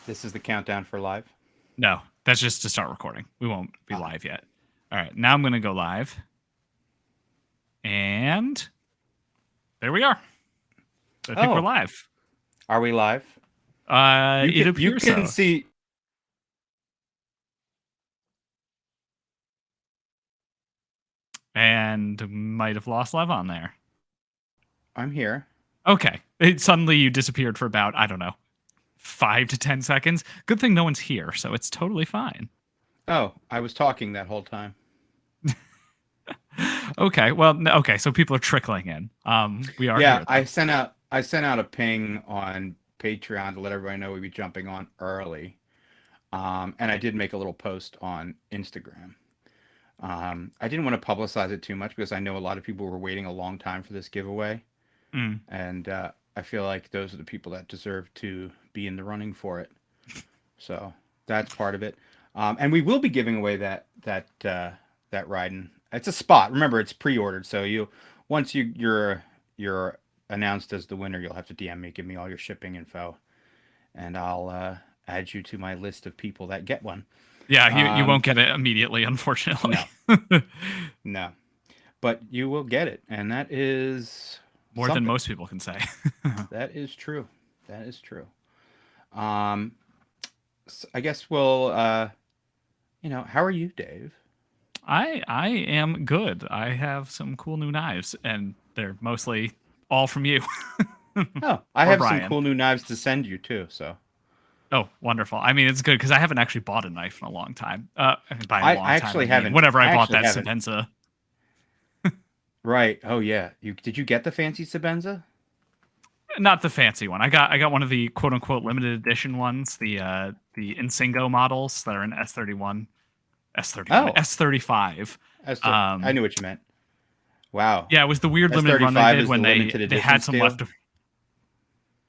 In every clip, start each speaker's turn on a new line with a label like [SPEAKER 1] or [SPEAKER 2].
[SPEAKER 1] This is the countdown for live.
[SPEAKER 2] No, that's just to start recording. We won't be live yet. All right, now I'm going to go live. And there we are. I think we're live.
[SPEAKER 1] Are we live?
[SPEAKER 2] It appears
[SPEAKER 1] you can
[SPEAKER 2] so.
[SPEAKER 1] see.
[SPEAKER 2] And might have lost Lev on there.
[SPEAKER 1] I'm here.
[SPEAKER 2] Okay. Suddenly you disappeared for about, I don't know, 5 to 10 seconds. Good thing no one's here, so it's totally fine.
[SPEAKER 1] Oh, I was talking that whole time.
[SPEAKER 2] Okay. Well, okay. So people are trickling in. We are.
[SPEAKER 1] Yeah,
[SPEAKER 2] here,
[SPEAKER 1] I sent out a ping on Patreon to let everybody know we'd be jumping on early. And I did make a little post on Instagram. I didn't want to publicize it too much because I know a lot of people were waiting a long time for this giveaway. And I feel like those are the people that deserve to be in the running for it. So that's part of it. And we will be giving away that Raiden. It's a spot. Remember, it's pre-ordered, so once you're announced as the winner, you'll have to DM me, give me all your shipping info, and I'll add you to my list of people that get one.
[SPEAKER 2] Yeah, you won't get it immediately, unfortunately.
[SPEAKER 1] No. No. But you will get it, and that is
[SPEAKER 2] more than most people can say.
[SPEAKER 1] That is true. That is true. I guess we'll how are you, Dave?
[SPEAKER 2] I am good. I have some cool new knives, and they're mostly all from you.
[SPEAKER 1] Oh, I have
[SPEAKER 2] Brian.
[SPEAKER 1] some cool new knives to send you too. So.
[SPEAKER 2] Oh, wonderful! I mean, it's good because I haven't actually bought a knife in a long time. I
[SPEAKER 1] actually haven't.
[SPEAKER 2] Whenever I bought that Sebenza.
[SPEAKER 1] Right. Oh yeah. Did you get the fancy Sebenza?
[SPEAKER 2] Not the fancy one. I got one of the quote unquote limited edition ones, the Insingo models that are in S31. S31, S35.
[SPEAKER 1] I knew what you meant. Wow.
[SPEAKER 2] Yeah, it was the weird limited run they did when they had some leftover.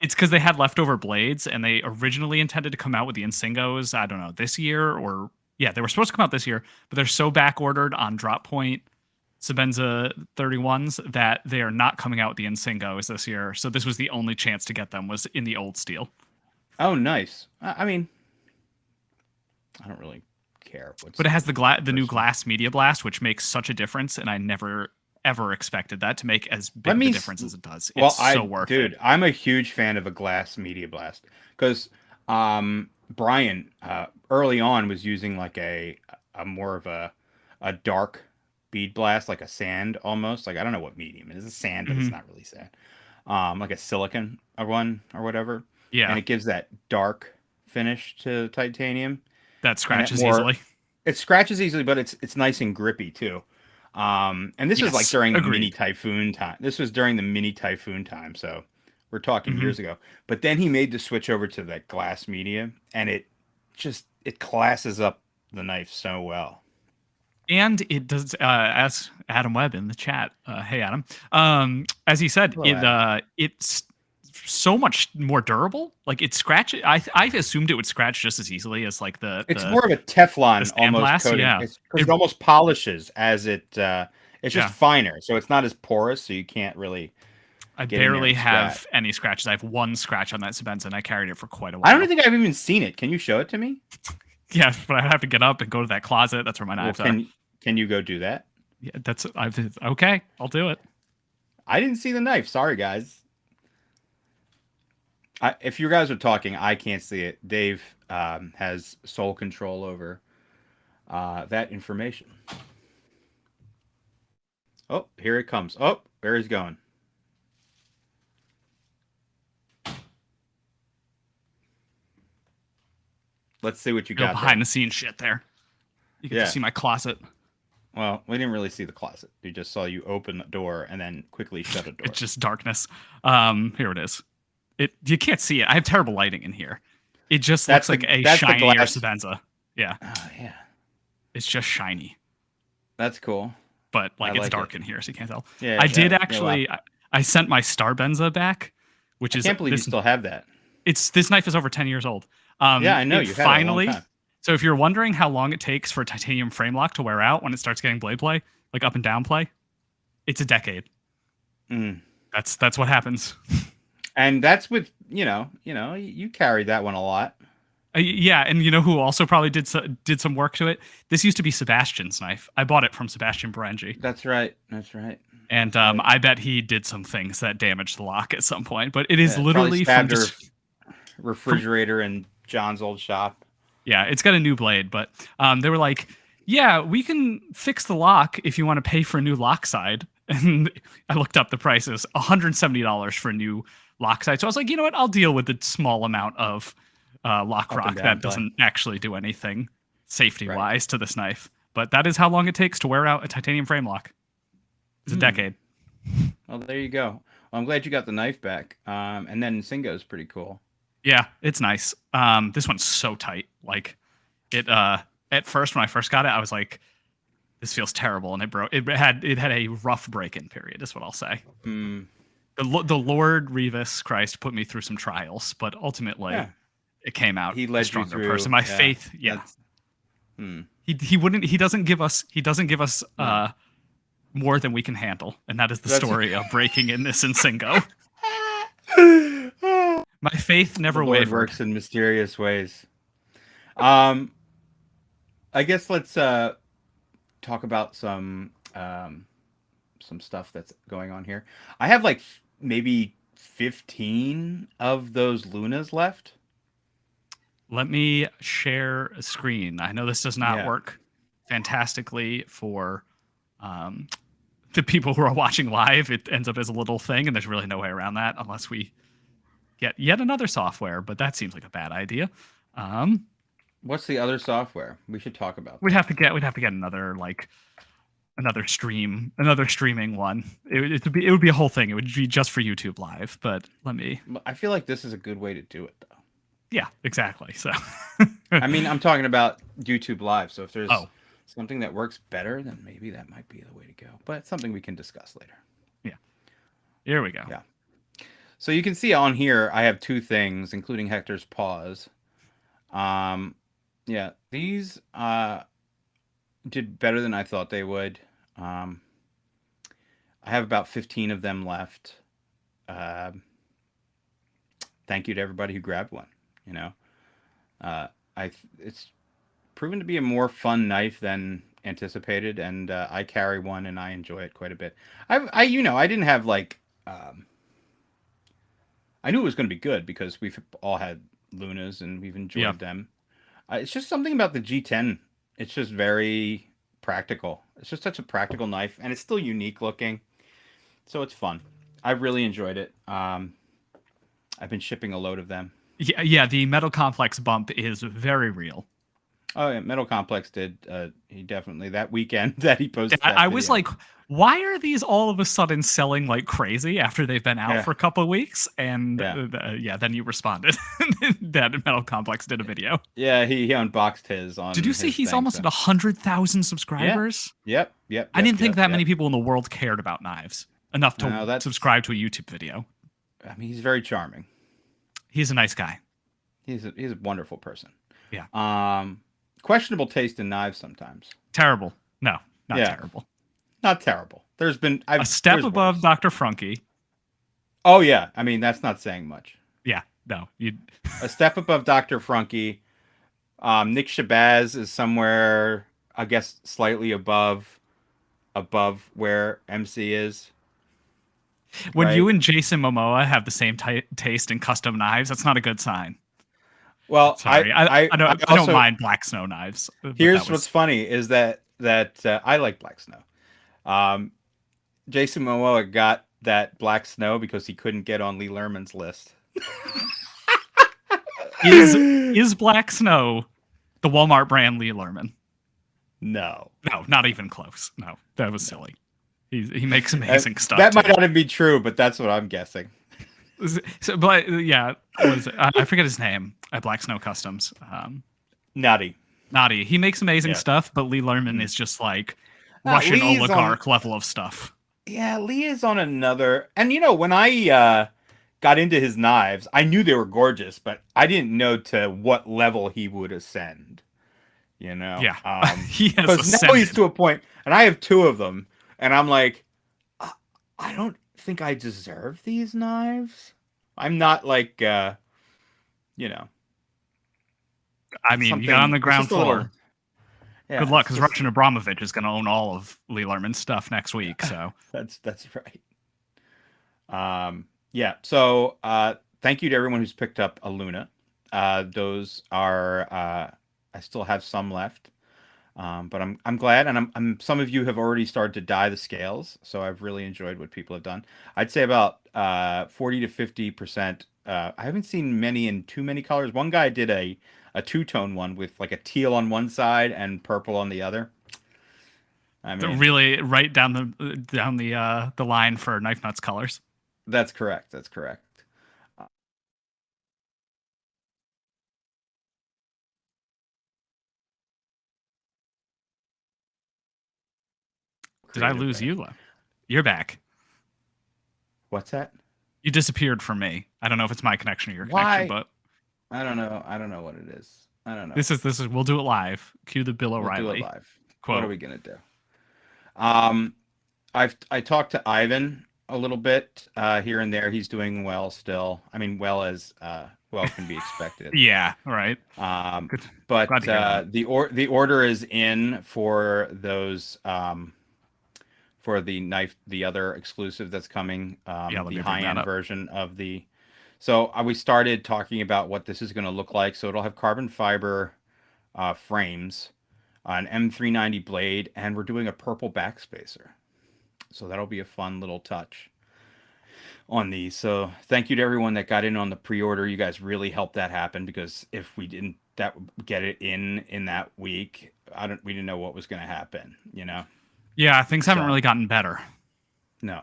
[SPEAKER 2] It's because they had leftover blades, and they originally intended to come out with the Insingos, I don't know, this year, or yeah, they were supposed to come out this year, but they're so back ordered on Drop Point Sebenza 31s that they are not coming out with the Insingos this year. So this was the only chance to get them, was in the old steel.
[SPEAKER 1] Oh, nice. I mean, I don't really care.
[SPEAKER 2] But it has the new glass media blast, which makes such a difference, and I never ever expected that to make as big of a difference as it does. It's so worth it.
[SPEAKER 1] Dude, I'm a huge fan of a glass media blast because Brian early on was using like a more of a dark bead blast, like a sand almost. Like I don't know what medium it is. It's a sand, but it's not really sand. Like a silicon one or whatever.
[SPEAKER 2] Yeah,
[SPEAKER 1] and it gives that dark finish to titanium.
[SPEAKER 2] That scratches easily.
[SPEAKER 1] It scratches easily, but it's nice and grippy too. And this was like during the mini typhoon time. This was during the mini typhoon time, so we're talking years ago. But then he made the switch over to that glass media, and it classes up the knife so well.
[SPEAKER 2] And it does, as Adam Webb in the chat. Hey, Adam. As he said, it's so much more durable. Like it scratches. I assumed it would scratch just as easily as like the.
[SPEAKER 1] It's more of a Teflon almost coating.
[SPEAKER 2] Yeah,
[SPEAKER 1] it almost polishes as it. It's just finer, so it's not as porous, so you can't really.
[SPEAKER 2] I barely have any scratches. I have one scratch on that Sebenza, and I carried it for quite a while.
[SPEAKER 1] I don't think I've even seen it. Can you show it to me?
[SPEAKER 2] Yeah, but I have to get up and go to that closet. That's where my knives are.
[SPEAKER 1] Can you go do that?
[SPEAKER 2] Yeah, okay. I'll do it.
[SPEAKER 1] I didn't see the knife. Sorry, guys. If you guys are talking, I can't see it. Dave has sole control over that information. Oh, here it comes. Oh, there he's going. Let's see what you got.
[SPEAKER 2] Behind the scenes shit there. You can see my closet.
[SPEAKER 1] Well, we didn't really see the closet. We just saw you open the door and then quickly shut a door.
[SPEAKER 2] It's just darkness. Here it is. You can't see it. I have terrible lighting in here. It just looks like a shinier Sebenza. Yeah.
[SPEAKER 1] Oh, yeah.
[SPEAKER 2] It's just shiny.
[SPEAKER 1] That's cool.
[SPEAKER 2] But it's dark in here, so you can't tell.
[SPEAKER 1] Yeah,
[SPEAKER 2] I did actually. I sent my Starbenza back, which is.
[SPEAKER 1] I can't believe you still have that.
[SPEAKER 2] This knife is over 10 years old.
[SPEAKER 1] Yeah, I know you
[SPEAKER 2] finally.
[SPEAKER 1] Had it a long time.
[SPEAKER 2] So if you're wondering how long it takes for titanium frame lock to wear out when it starts getting blade play, like up and down play, it's a decade. That's what happens.
[SPEAKER 1] And that's with you carried that one a lot.
[SPEAKER 2] Yeah, and you know who also probably did some work to it? This used to be Sebastian's knife. I bought it from Sebastian Berengi.
[SPEAKER 1] That's right. That's right.
[SPEAKER 2] And
[SPEAKER 1] Right.
[SPEAKER 2] I bet he did some things that damaged the lock at some point. But it is
[SPEAKER 1] Yeah,
[SPEAKER 2] literally from just
[SPEAKER 1] refrigerator in John's old shop.
[SPEAKER 2] Yeah, it's got a new blade, but they were like, "Yeah, we can fix the lock if you want to pay for a new lock side." And I looked up the prices: $170 for a new lock side. So I was like, you know what? I'll deal with the small amount of lock rock that doesn't actually do anything safety wise to this knife. But that is how long it takes to wear out a titanium frame lock. It's a decade.
[SPEAKER 1] Well, there you go. Well, I'm glad you got the knife back. And then Singo's pretty cool.
[SPEAKER 2] Yeah, it's nice. This one's so tight. Like it at first when I first got it, I was like, this feels terrible, and it broke. It had a rough break-in period, is what I'll say. The Lord Revis Christ put me through some trials, but ultimately it came out a stronger person. My faith, He doesn't give us more than we can handle, and that is the story of breaking in this in Singo. My faith never wavered.
[SPEAKER 1] Works in mysterious ways. I guess let's talk about some stuff that's going on here. I have like maybe 15 of those Lunas left.
[SPEAKER 2] Let me share a screen. I know this does not work fantastically for the people who are watching live. It ends up as a little thing, and there's really no way around that unless we get yet another software, but that seems like a bad idea.
[SPEAKER 1] What's the other software? We should talk about that.
[SPEAKER 2] We'd have to get another streaming one. It would be a whole thing. It would be just for YouTube Live, but I
[SPEAKER 1] feel like this is a good way to do it though.
[SPEAKER 2] Yeah, exactly. So
[SPEAKER 1] I mean, I'm talking about YouTube Live, so if there's something that works better, then maybe that might be the way to go. But it's something we can discuss later.
[SPEAKER 2] Yeah. Here we go.
[SPEAKER 1] Yeah. So you can see on here, I have two things, including Hector's paws. Yeah, these did better than I thought they would. I have about 15 of them left. Thank you to everybody who grabbed one. You know, it's proven to be a more fun knife than anticipated, and I carry one and I enjoy it quite a bit. I didn't have like. I knew it was going to be good because we've all had Lunas and we've enjoyed them. It's just something about the G10. It's just very practical. It's just such a practical knife, and it's still unique looking. So it's fun. I really enjoyed it. I've been shipping a load of them.
[SPEAKER 2] Yeah. The Metal Complex bump is very real.
[SPEAKER 1] Oh yeah, Metal Complex did. He definitely that weekend that he posted.
[SPEAKER 2] I was like, why are these all of a sudden selling like crazy after they've been out for a couple of weeks? And then you responded that Metal Complex did a video.
[SPEAKER 1] Yeah, he unboxed his on.
[SPEAKER 2] Did you see he's almost at 100,000 subscribers?
[SPEAKER 1] Yep.
[SPEAKER 2] I didn't think that many people in the world cared about knives enough to subscribe to a YouTube video.
[SPEAKER 1] I mean, he's very charming.
[SPEAKER 2] He's a nice guy.
[SPEAKER 1] He's a wonderful person.
[SPEAKER 2] Yeah.
[SPEAKER 1] Questionable taste in knives sometimes.
[SPEAKER 2] Terrible. No, not terrible.
[SPEAKER 1] Not terrible. There's been
[SPEAKER 2] a step above Dr. Frunky.
[SPEAKER 1] Oh yeah, I mean that's not saying much.
[SPEAKER 2] Yeah, no,
[SPEAKER 1] a step above Dr. Frunky. Nick Shabazz is somewhere, I guess, slightly above where MC is.
[SPEAKER 2] When you and Jason Momoa have the same taste in custom knives, that's not a good sign.
[SPEAKER 1] Well,
[SPEAKER 2] sorry, I don't mind Black Snow knives.
[SPEAKER 1] Here's what's funny is that I like Black Snow. Jason Momoa got that Black Snow because he couldn't get on Lee Lerman's list.
[SPEAKER 2] Is Black Snow the Walmart brand Lee Lerman?
[SPEAKER 1] No,
[SPEAKER 2] not even close. No, that was silly. He makes amazing stuff.
[SPEAKER 1] That might not be true, but that's what I'm guessing.
[SPEAKER 2] So, but yeah, what is it? I forget his name at Black Snow Customs.
[SPEAKER 1] Naughty.
[SPEAKER 2] He makes amazing stuff, but Lee Lerman is just like Russian oligarch level of stuff.
[SPEAKER 1] Yeah, Lee is on another. And when I got into his knives, I knew they were gorgeous, but I didn't know to what level he would ascend.
[SPEAKER 2] Yeah, he has
[SPEAKER 1] because now he's to a point, and I have two of them, and I'm like, I don't think I deserve these knives. I'm not like,
[SPEAKER 2] I mean, you got on the ground floor.
[SPEAKER 1] Yeah,
[SPEAKER 2] good luck, because Russian Abramovich is going to own all of Lee Lerman's stuff next week. So
[SPEAKER 1] that's right. Yeah. So thank you to everyone who's picked up a Luna. Those are I still have some left. But I'm glad, and I'm some of you have already started to dye the scales, so I've really enjoyed what people have done. I'd say about 40 to 50%. I haven't seen many in too many colors. One guy did a two-tone one with like a teal on one side and purple on the other. I mean,
[SPEAKER 2] really right down the line for Knife Nuts colors.
[SPEAKER 1] That's correct. That's correct.
[SPEAKER 2] Did I lose you? You're back.
[SPEAKER 1] What's that?
[SPEAKER 2] You disappeared from me. I don't know if it's my connection or your connection, but
[SPEAKER 1] I don't know. I don't know what it is. I don't know.
[SPEAKER 2] This is. We'll do it live. Cue the Bill O'Reilly.
[SPEAKER 1] We'll do it live.
[SPEAKER 2] Quote.
[SPEAKER 1] What are we gonna do? I talked to Ivan a little bit here and there. He's doing well still. I mean, well as well can be expected.
[SPEAKER 2] Yeah. Right.
[SPEAKER 1] But the order is in for those for the other exclusive that's coming. The high end version of the. So we started talking about what this is going to look like. So it'll have carbon fiber frames, an M390 blade, and we're doing a purple backspacer. So that'll be a fun little touch on these. So thank you to everyone that got in on the pre-order. You guys really helped that happen, because if we didn't get it in that week, we didn't know what was going to happen, you know?
[SPEAKER 2] Yeah, things haven't really gotten better.
[SPEAKER 1] No.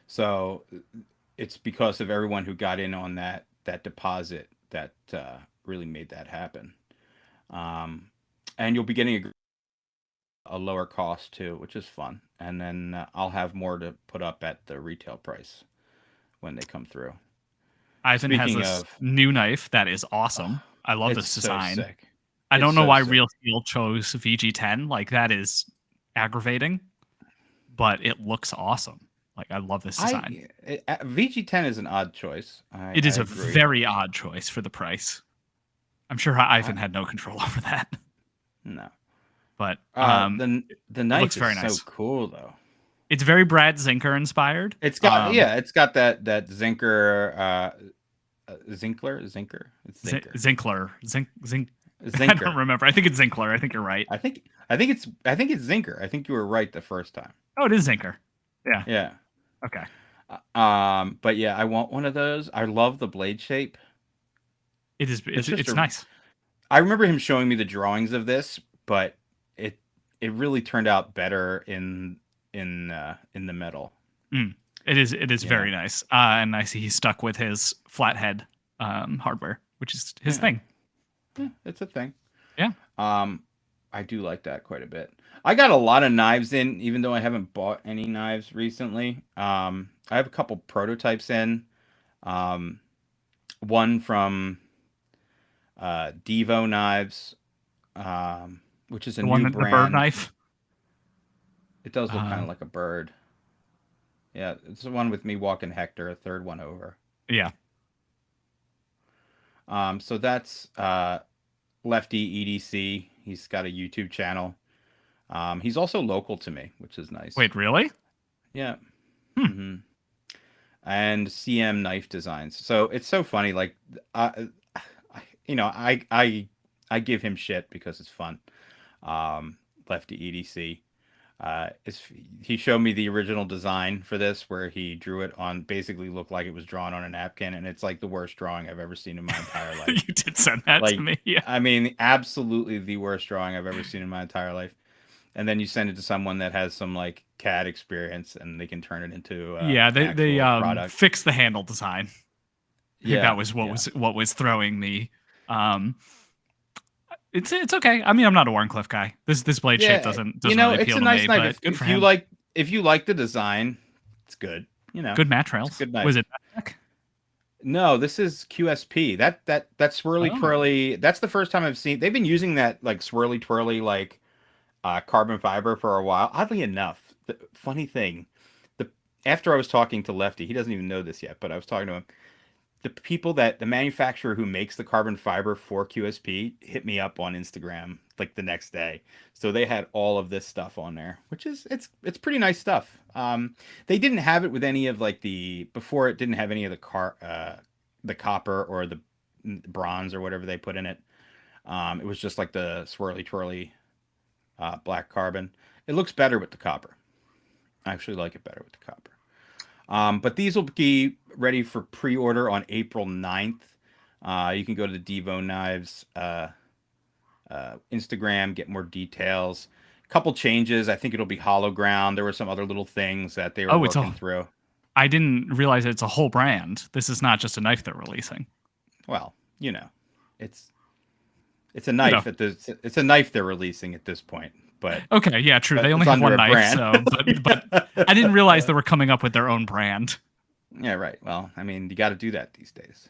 [SPEAKER 1] So it's because of everyone who got in on that deposit that really made that happen. And you'll be getting a lower cost too, which is fun. And then I'll have more to put up at the retail price when they come through.
[SPEAKER 2] Ivan has this new knife that is awesome. I love this design.
[SPEAKER 1] So
[SPEAKER 2] I don't know why Real Steel chose VG10. Like, that is aggravating, but it looks awesome. Like, I love this design.
[SPEAKER 1] VG10 is an odd choice.
[SPEAKER 2] It is a very odd choice for the price. I'm sure Ivan had no control over that.
[SPEAKER 1] No.
[SPEAKER 2] But
[SPEAKER 1] the knife
[SPEAKER 2] looks very
[SPEAKER 1] is
[SPEAKER 2] nice.
[SPEAKER 1] So cool though.
[SPEAKER 2] It's very Brad Zinker inspired.
[SPEAKER 1] It's got it's got that Zinker Zinkler. It's Zinker.
[SPEAKER 2] Zinkler. I don't remember. I think it's Zinkler. I think you're right.
[SPEAKER 1] I think it's Zinker. I think you were right the first time.
[SPEAKER 2] Oh, it is Zinker. Yeah.
[SPEAKER 1] Yeah.
[SPEAKER 2] Okay.
[SPEAKER 1] But yeah, I want one of those. I love the blade shape.
[SPEAKER 2] It is. It's nice.
[SPEAKER 1] I remember him showing me the drawings of this, but it really turned out better in the metal.
[SPEAKER 2] It is very nice. And I see he's stuck with his flathead hardware, which is his thing.
[SPEAKER 1] Yeah, it's a thing.
[SPEAKER 2] Yeah.
[SPEAKER 1] I do like that quite a bit. I got a lot of knives in, even though I haven't bought any knives recently. I have a couple prototypes in. One from Devo Knives, which is a new brand. The bird
[SPEAKER 2] knife?
[SPEAKER 1] It does look kind of like a bird. Yeah, it's the one with me walking Hector, a third one over.
[SPEAKER 2] Yeah.
[SPEAKER 1] So that's Lefty EDC. He's got a YouTube channel. He's also local to me, which is nice.
[SPEAKER 2] Wait, really?
[SPEAKER 1] Yeah. Mm-hmm. And CM Knife Designs. So it's so funny. Like, I give him shit because it's fun. Lefty EDC. He showed me the original design for this, where he drew it on, basically looked like it was drawn on a napkin, and it's like the worst drawing I've ever seen in my entire life.
[SPEAKER 2] You did send that to me. Yeah.
[SPEAKER 1] I mean, absolutely the worst drawing I've ever seen in my entire life. And then you send it to someone that has some like CAD experience, and they can turn it into
[SPEAKER 2] they fix the handle design.
[SPEAKER 1] Yeah,
[SPEAKER 2] that was what was throwing me. It's okay. I mean, I'm not a Warncliffe guy. This blade shape doesn't really appeal
[SPEAKER 1] it's a nice
[SPEAKER 2] to me,
[SPEAKER 1] knife.
[SPEAKER 2] Good
[SPEAKER 1] if
[SPEAKER 2] for
[SPEAKER 1] you
[SPEAKER 2] him.
[SPEAKER 1] If you like the design, it's good.
[SPEAKER 2] Good match rails.
[SPEAKER 1] Good knife.
[SPEAKER 2] Was it?
[SPEAKER 1] No, this is QSP. That swirly twirly. That's the first time I've seen. They've been using that like swirly twirly like carbon fiber for a while. Oddly enough, the funny thing, after I was talking to Lefty, he doesn't even know this yet, but I was talking to him. the manufacturer who makes the carbon fiber for QSP hit me up on Instagram like the next day. So they had all of this stuff on there, which is it's pretty nice stuff. They didn't have it with any of like before it didn't have any of the copper or the bronze or whatever they put in it. It was just like the swirly twirly black carbon. It looks better with the copper. I actually like it better with the copper. But these will be ready for pre-order on April 9th. You can go to the Devo Knives Instagram, get more details. Couple changes. I think it'll be hollow ground. There were some other little things that they were working through.
[SPEAKER 2] I didn't realize it's a whole brand. This is not just a knife they're releasing.
[SPEAKER 1] Well, it's a knife it's a knife they're releasing at this point. But
[SPEAKER 2] okay, yeah, true. They only have one knife, so but I didn't realize they were coming up with their own brand.
[SPEAKER 1] Yeah, right. Well, I mean, you got to do that these days.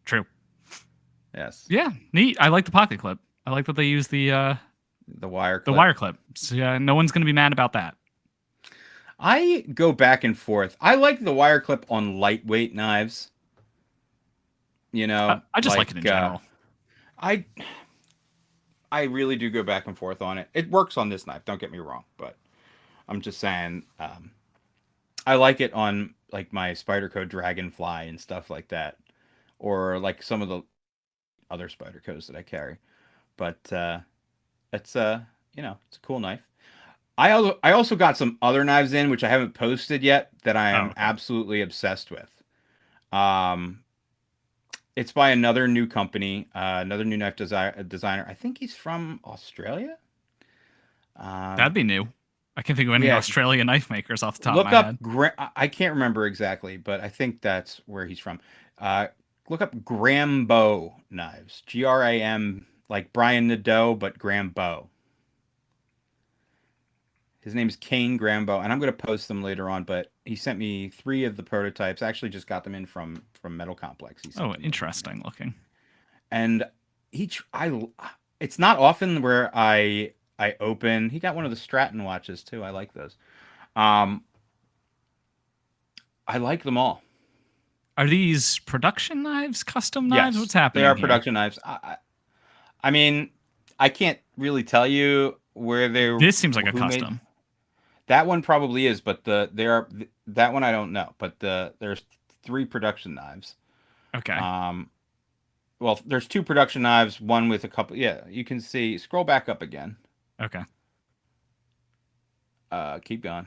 [SPEAKER 2] True.
[SPEAKER 1] Yes.
[SPEAKER 2] Yeah, neat. I like the pocket clip. I like that they use the
[SPEAKER 1] wire clip.
[SPEAKER 2] The wire clip. So yeah, no one's going to be mad about that.
[SPEAKER 1] I go back and forth. I like the wire clip on lightweight knives.
[SPEAKER 2] I just like it in general.
[SPEAKER 1] I really do go back and forth on it. It works on this knife, don't get me wrong, but I'm just saying I like it on like my Spyderco Dragonfly and stuff like that, or like some of the other Spydercos that I carry. But it's it's a cool knife. I also got some other knives in which I haven't posted yet that I am absolutely obsessed with. It's by another new company, another new knife designer. I think he's from Australia.
[SPEAKER 2] That'd be new. I can't think of any Australian knife makers off the top of my head.
[SPEAKER 1] I can't remember exactly, but I think that's where he's from. Look up Grambo knives. Gram, like Brian Nadeau, but Grambo. His name is Kane Grambo, and I'm going to post them later on, but he sent me 3 of the prototypes. I actually just got them in from Metal Complex.
[SPEAKER 2] Interesting looking.
[SPEAKER 1] And it's not often where I open. He got one of the Stratton watches too. I like those. I like them all.
[SPEAKER 2] Are these production knives, custom knives? Yes, what's happening?
[SPEAKER 1] They are production knives. I mean, I can't really tell you where they're.
[SPEAKER 2] This seems like a custom.
[SPEAKER 1] That one probably is, but that one I don't know. But there's 3 production knives.
[SPEAKER 2] Okay.
[SPEAKER 1] Well, there's 2 production knives, one with a couple. Yeah, you can see. Scroll back up again.
[SPEAKER 2] Okay.
[SPEAKER 1] Keep going.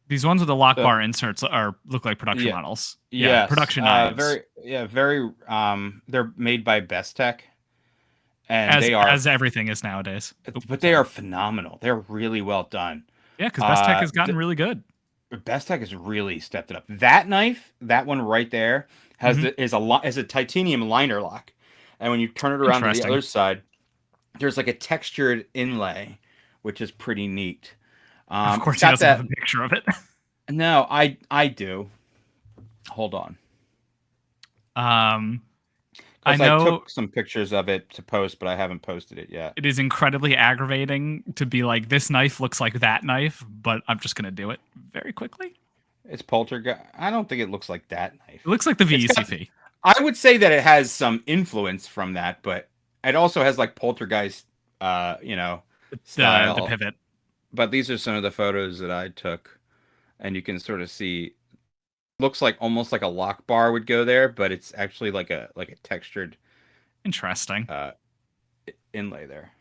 [SPEAKER 2] These ones with the lock bar inserts look like production models.
[SPEAKER 1] Yeah,
[SPEAKER 2] production knives.
[SPEAKER 1] Very. They're made by Bestech. And
[SPEAKER 2] as everything is nowadays.
[SPEAKER 1] But they are phenomenal. They're really well done.
[SPEAKER 2] Yeah, because Bestech has gotten really good.
[SPEAKER 1] Bestech has really stepped it up. That knife, that one right there, is a titanium liner lock, and when you turn it around to the other side, there's like a textured inlay, which is pretty neat.
[SPEAKER 2] Of course, he doesn't have a picture of it.
[SPEAKER 1] No, I do. Hold on. I took some pictures of it to post, but I haven't posted it yet.
[SPEAKER 2] It is incredibly aggravating to be like, this knife looks like that knife, but I'm just going to do it very quickly.
[SPEAKER 1] It's Poltergeist. I don't think it looks like that knife.
[SPEAKER 2] It looks like the VECP.
[SPEAKER 1] I would say that it has some influence from that, but it also has like Poltergeist, style.
[SPEAKER 2] The pivot.
[SPEAKER 1] But these are some of the photos that I took, and you can sort of see. Looks like almost like a lock bar would go there, but it's actually like a textured,
[SPEAKER 2] interesting
[SPEAKER 1] inlay there.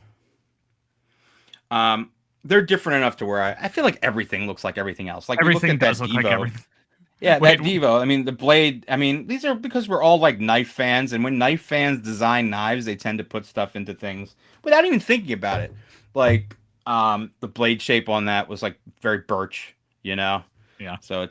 [SPEAKER 1] They're different enough to where I feel like everything looks like everything else. Like
[SPEAKER 2] everything does look like everything.
[SPEAKER 1] Yeah, that Devo. I mean, the blade. I mean, these are because we're all like knife fans, and when knife fans design knives, they tend to put stuff into things without even thinking about it. Like the blade shape on that was like very birch,
[SPEAKER 2] Yeah.
[SPEAKER 1] So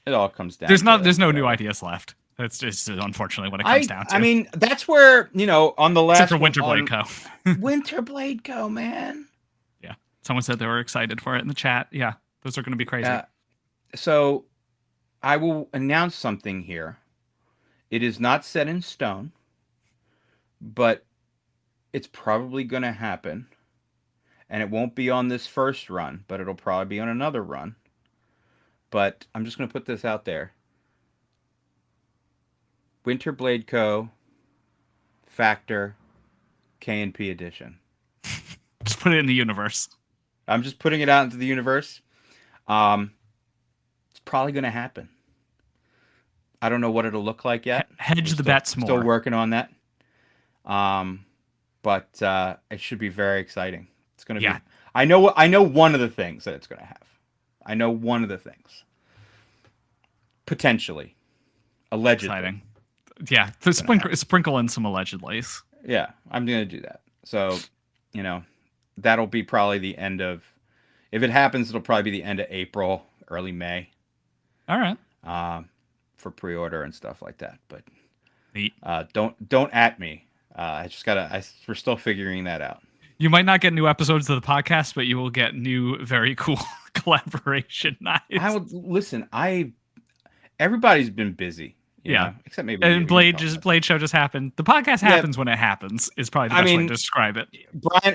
[SPEAKER 1] it all comes down.
[SPEAKER 2] There's no new ideas left. That's just unfortunately what it comes down to.
[SPEAKER 1] I mean, that's where on the last.
[SPEAKER 2] Except for Winterblade Co.
[SPEAKER 1] Winterblade Co. Man.
[SPEAKER 2] Yeah, someone said they were excited for it in the chat. Yeah, those are going to be crazy.
[SPEAKER 1] So, I will announce something here. It is not set in stone, but it's probably going to happen, and it won't be on this first run, but it'll probably be on another run. But I'm just going to put this out there. Winterblade Co. Factor K&P edition.
[SPEAKER 2] Just put it in the universe.
[SPEAKER 1] I'm just putting it out into the universe. It's probably going to happen. I don't know what it'll look like yet.
[SPEAKER 2] Hedge the bets more.
[SPEAKER 1] Still working on that. But it should be very exciting. It's going to be. I know one of the things that it's going to have. I know one of the things. Potentially. Allegedly.
[SPEAKER 2] Exciting. Yeah, sprinkle in some allegedlys.
[SPEAKER 1] Yeah, I'm going to do that. So, that'll be probably the end of. If it happens, it'll probably be the end of April, early May.
[SPEAKER 2] All right.
[SPEAKER 1] For pre-order and stuff like that, but
[SPEAKER 2] neat.
[SPEAKER 1] Don't at me. We're still figuring that out.
[SPEAKER 2] You might not get new episodes of the podcast, but you will get new, very cool collaboration nights.
[SPEAKER 1] Listen. Everybody's been busy. You know, except maybe.
[SPEAKER 2] And Blade Show just happened. The podcast happens when it happens. Is probably the best way to describe it.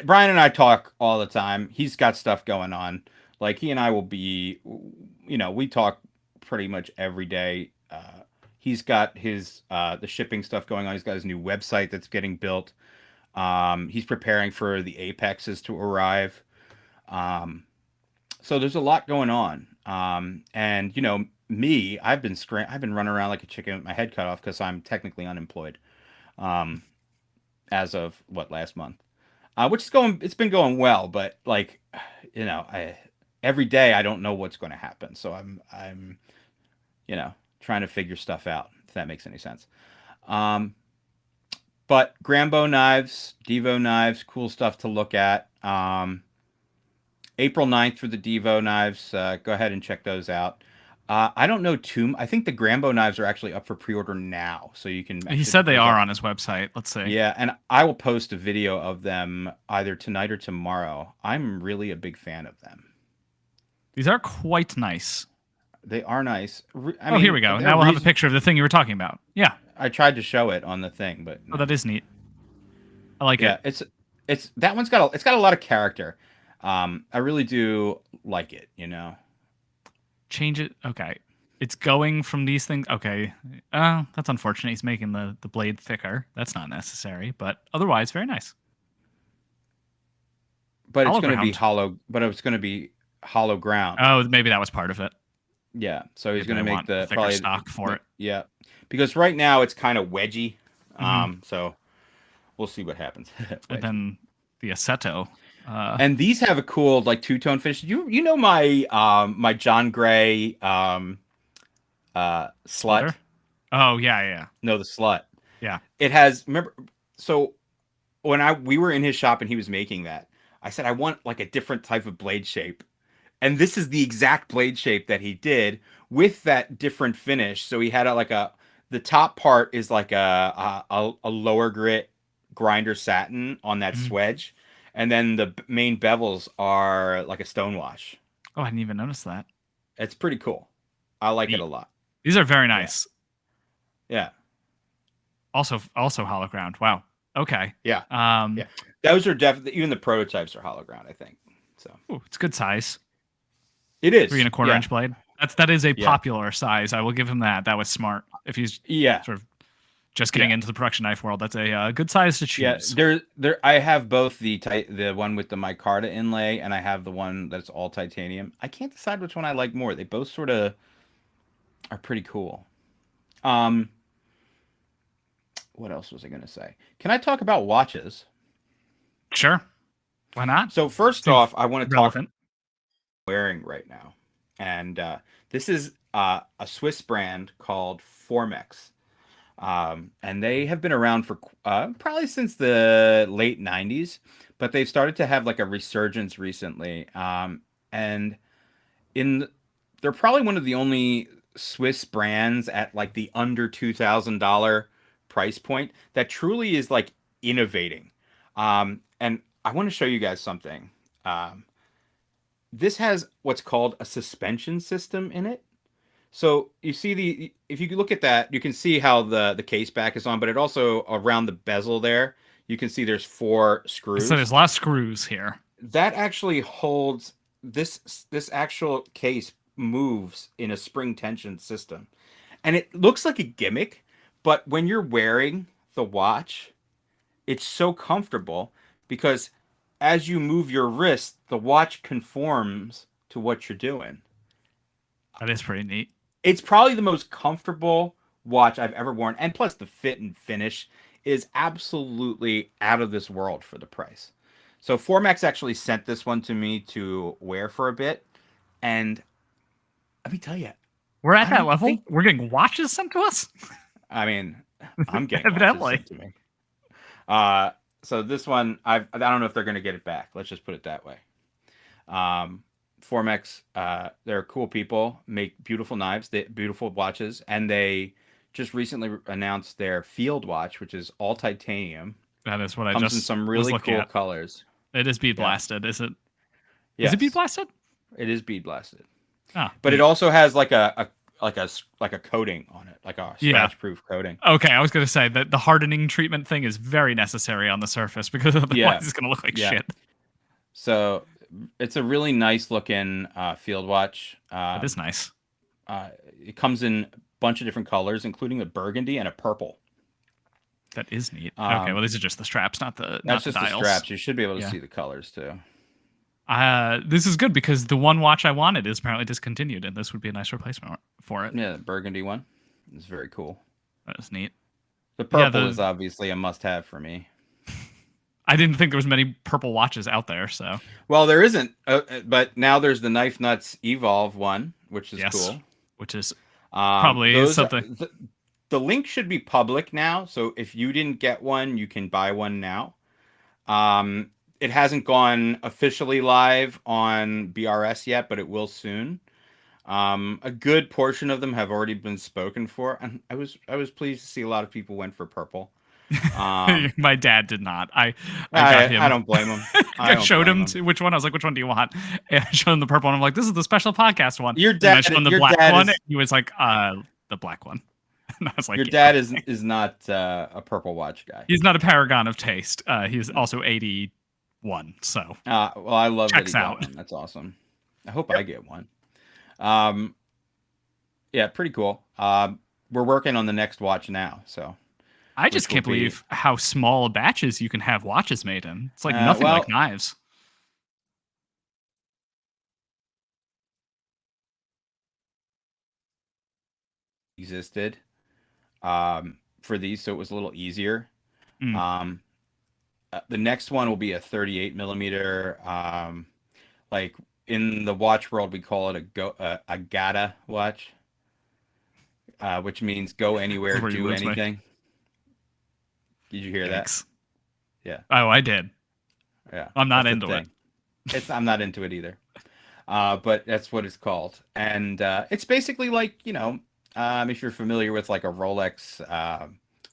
[SPEAKER 1] Brian and I talk all the time. He's got stuff going on. Like he and I will be, we talk pretty much every day. He's got his the shipping stuff going on. He's got his new website that's getting built. He's preparing for the Apexes to arrive. So there's a lot going on. And me, I've been running around like a chicken with my head cut off because I'm technically unemployed. As of last month, which it's been going well, but every day I don't know what's going to happen. So I'm trying to figure stuff out, if that makes any sense. But Grambo knives, Devo knives, cool stuff to look at. April 9th for the Devo knives. Go ahead and check those out. I don't know I think the Grambo knives are actually up for pre-order now, so you can.
[SPEAKER 2] He said they are on his website. Let's see.
[SPEAKER 1] Yeah, and I will post a video of them either tonight or tomorrow. I'm really a big fan of them.
[SPEAKER 2] These are quite nice.
[SPEAKER 1] They are nice.
[SPEAKER 2] Here we go. Now we'll have a picture of the thing you were talking about. Yeah.
[SPEAKER 1] I tried to show it on the thing, but
[SPEAKER 2] no. Oh, that is neat. I like it.
[SPEAKER 1] Yeah, it's that one's got a lot of character. I really do like it,
[SPEAKER 2] Change it. Okay. It's going from these things. Okay. That's unfortunate. He's making the blade thicker. That's not necessary, but otherwise very nice.
[SPEAKER 1] But it's going to be hollow, but it's going to be hollow ground.
[SPEAKER 2] Oh, maybe that was part of it.
[SPEAKER 1] Yeah. So he's going to make the
[SPEAKER 2] thicker stock for it.
[SPEAKER 1] Yeah. Because right now it's kind of wedgy. So we'll see what happens.
[SPEAKER 2] And then the Aceto.
[SPEAKER 1] And these have a cool two-tone finish. You know my my John Gray slut.
[SPEAKER 2] Oh yeah.
[SPEAKER 1] No, the slut.
[SPEAKER 2] Yeah.
[SPEAKER 1] It has. Remember, so when we were in his shop and he was making that, I said I want a different type of blade shape, and this is the exact blade shape that he did with that different finish. So he had the top part is like a lower grit grinder satin on that swedge. And then the main bevels are like a stonewash.
[SPEAKER 2] Oh, I didn't even notice that.
[SPEAKER 1] It's pretty cool. I like it a lot.
[SPEAKER 2] These are very nice.
[SPEAKER 1] Yeah.
[SPEAKER 2] Also hollow ground. Wow. Okay.
[SPEAKER 1] Yeah. Yeah. Those are definitely, even the prototypes are hollow ground, I think. So.
[SPEAKER 2] Ooh, it's good size.
[SPEAKER 1] It is.
[SPEAKER 2] 3 1/4 inch blade. That is a popular size. I will give him that. That was smart. If he's sort of just getting into the production knife world, that's a good size to choose.
[SPEAKER 1] Yeah, I have both the one with the micarta inlay, and I have the one that's all titanium. I can't decide which one I like more. They both sort of are pretty cool. What else was I going to say? Can I talk about watches?
[SPEAKER 2] Sure. Why not?
[SPEAKER 1] So first off, I want to talk about what I'm wearing right now, and this is a Swiss brand called Formex. And they have been around for probably since the late 90s, but they've started to have a resurgence recently. And they're probably one of the only Swiss brands at the under $2,000 price point that truly is innovating. And I want to show you guys something. This has what's called a suspension system in it. So you see if you look at that, you can see how the case back is on, but it also around the bezel there, you can see there's 4 screws.
[SPEAKER 2] So there's a lot of screws here.
[SPEAKER 1] That actually holds this actual case moves in a spring tension system. And it looks like a gimmick, But when you're wearing the watch, it's so comfortable because as you move your wrist, the watch conforms to what you're doing.
[SPEAKER 2] That is pretty neat.
[SPEAKER 1] It's probably the most comfortable watch I've ever worn, and plus the fit and finish is absolutely out of this world for the price. So Formex actually sent this one to me to wear for a bit, and let me tell you,
[SPEAKER 2] we're at
[SPEAKER 1] I
[SPEAKER 2] that
[SPEAKER 1] don't
[SPEAKER 2] level.
[SPEAKER 1] think
[SPEAKER 2] We're getting watches sent to us.
[SPEAKER 1] I mean, I'm getting watches
[SPEAKER 2] Evidently.
[SPEAKER 1] sent to me. So this one, I don't know if they're going to get it back. Let's just put it that way. Formex, they're cool people, make beautiful knives, beautiful watches, and they just recently announced their field watch, which is all titanium.
[SPEAKER 2] That is what I
[SPEAKER 1] Comes
[SPEAKER 2] just
[SPEAKER 1] in some really cool colors.
[SPEAKER 2] It is bead blasted, is it?
[SPEAKER 1] Yes.
[SPEAKER 2] Is it bead blasted?
[SPEAKER 1] It is bead blasted.
[SPEAKER 2] Ah,
[SPEAKER 1] but it also has like a coating on it, like a scratch-proof coating.
[SPEAKER 2] Okay, I was going to say that the hardening treatment thing is very necessary on the surface because otherwise it's going to look like shit.
[SPEAKER 1] So it's a really nice looking field watch.
[SPEAKER 2] It is nice.
[SPEAKER 1] It comes in a bunch of different colors, including a burgundy and a purple.
[SPEAKER 2] That is neat. Okay, well these are just the straps, not the
[SPEAKER 1] That's
[SPEAKER 2] not
[SPEAKER 1] just the straps. You should be able to see the colors too.
[SPEAKER 2] This is good because the one watch I wanted is apparently discontinued, and this would be a nice replacement for it.
[SPEAKER 1] Yeah, the burgundy one is very cool.
[SPEAKER 2] That is neat.
[SPEAKER 1] The purple is obviously a must-have for me.
[SPEAKER 2] I didn't think there was many purple watches out there, so.
[SPEAKER 1] Well, there isn't, but now there's the Knife Nuts Evolve one, which is cool.
[SPEAKER 2] Which is probably something.
[SPEAKER 1] The link should be public now, so if you didn't get one, you can buy one now. It hasn't gone officially live on BRS yet, but it will soon. A good portion of them have already been spoken for, and I was pleased to see a lot of people went for purple.
[SPEAKER 2] My dad did not. I
[SPEAKER 1] got him. I don't blame him.
[SPEAKER 2] I showed him which one. I was like, "Which one do you want?" And I showed him the purple one. I'm like, "This is the special podcast one."
[SPEAKER 1] Your dad.
[SPEAKER 2] And I showed him the black one. He was like, "The black one." And I was like,
[SPEAKER 1] "Your dad is not a purple watch guy.
[SPEAKER 2] He's not a paragon of taste. He's also 81. So
[SPEAKER 1] well, I love
[SPEAKER 2] checks
[SPEAKER 1] that he
[SPEAKER 2] out.
[SPEAKER 1] Got one. That's awesome. I hope I get one. Yeah, pretty cool. We're working on the next watch now, so.
[SPEAKER 2] I just can't believe how small batches you can have watches made in. It's like nothing like knives.
[SPEAKER 1] Existed for these, so it was a little easier. The next one will be a 38 millimeter. Like in the watch world, we call it a GATA watch, which means go anywhere, do anything. Did you hear that? Yeah.
[SPEAKER 2] Oh, I did.
[SPEAKER 1] Yeah.
[SPEAKER 2] I'm not into it.
[SPEAKER 1] I'm not into it either. But that's what it's called. And it's basically like, if you're familiar with like a Rolex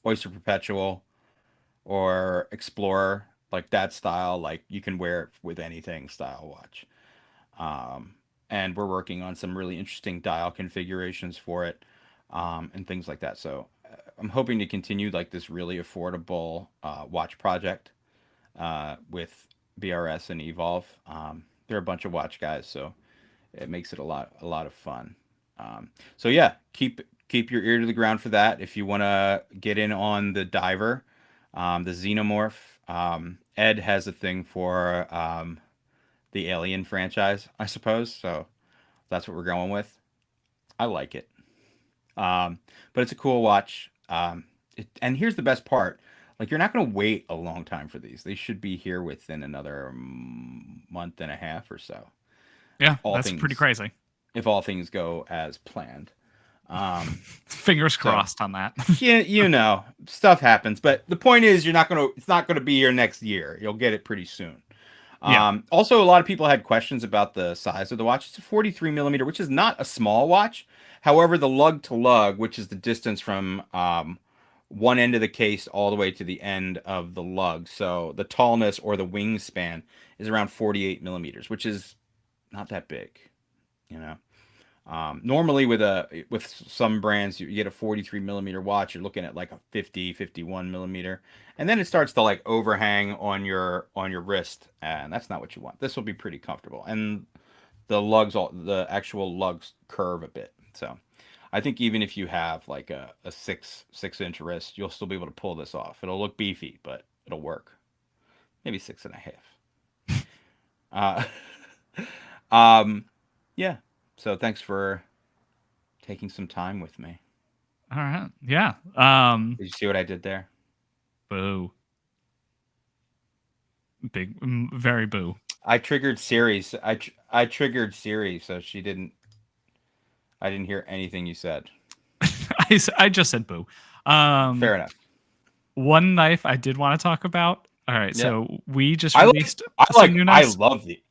[SPEAKER 1] Oyster Perpetual or Explorer, like that style, like you can wear it with anything style watch. And we're working on some really interesting dial configurations for it and things like that. So I'm hoping to continue like this really affordable watch project with BRS and Evolve. They're a bunch of watch guys, so it makes it a lot of fun. So yeah, keep your ear to the ground for that. If you want to get in on the diver, the Xenomorph, Ed has a thing for the Alien franchise, I suppose. So that's what we're going with. I like it. But it's a cool watch. And here's the best part. Like, you're not going to wait a long time for these. They should be here within another month and a half or so.
[SPEAKER 2] Yeah, that's pretty crazy.
[SPEAKER 1] If all things go as planned.
[SPEAKER 2] Fingers crossed on that.
[SPEAKER 1] Yeah, stuff happens. But the point is, it's not going to be here next year. You'll get it pretty soon. Also, a lot of people had questions about the size of the watch. It's a 43 millimeter, which is not a small watch. However, the lug to lug, which is the distance from one end of the case all the way to the end of the lug, so the tallness or the wingspan is around 48 millimeters, which is not that big. Normally with some brands, you get a 43 millimeter watch, you're looking at like a 51 millimeter, and then it starts to like overhang on your wrist, and that's not what you want. This will be pretty comfortable, and the actual lugs curve a bit. So I think even if you have like a 6 inch wrist, you'll still be able to pull this off. It'll look beefy, but it'll work. Maybe 6.5. Uh, yeah. So thanks for taking some time with me.
[SPEAKER 2] All right. Yeah.
[SPEAKER 1] Did you see what I did there?
[SPEAKER 2] Boo. Big, very boo.
[SPEAKER 1] I triggered Siri. I triggered Siri, so she didn't. I didn't hear anything you said.
[SPEAKER 2] I just said boo.
[SPEAKER 1] Fair enough.
[SPEAKER 2] One knife I did want to talk about. All right,
[SPEAKER 1] yeah.
[SPEAKER 2] So we just released some new knives.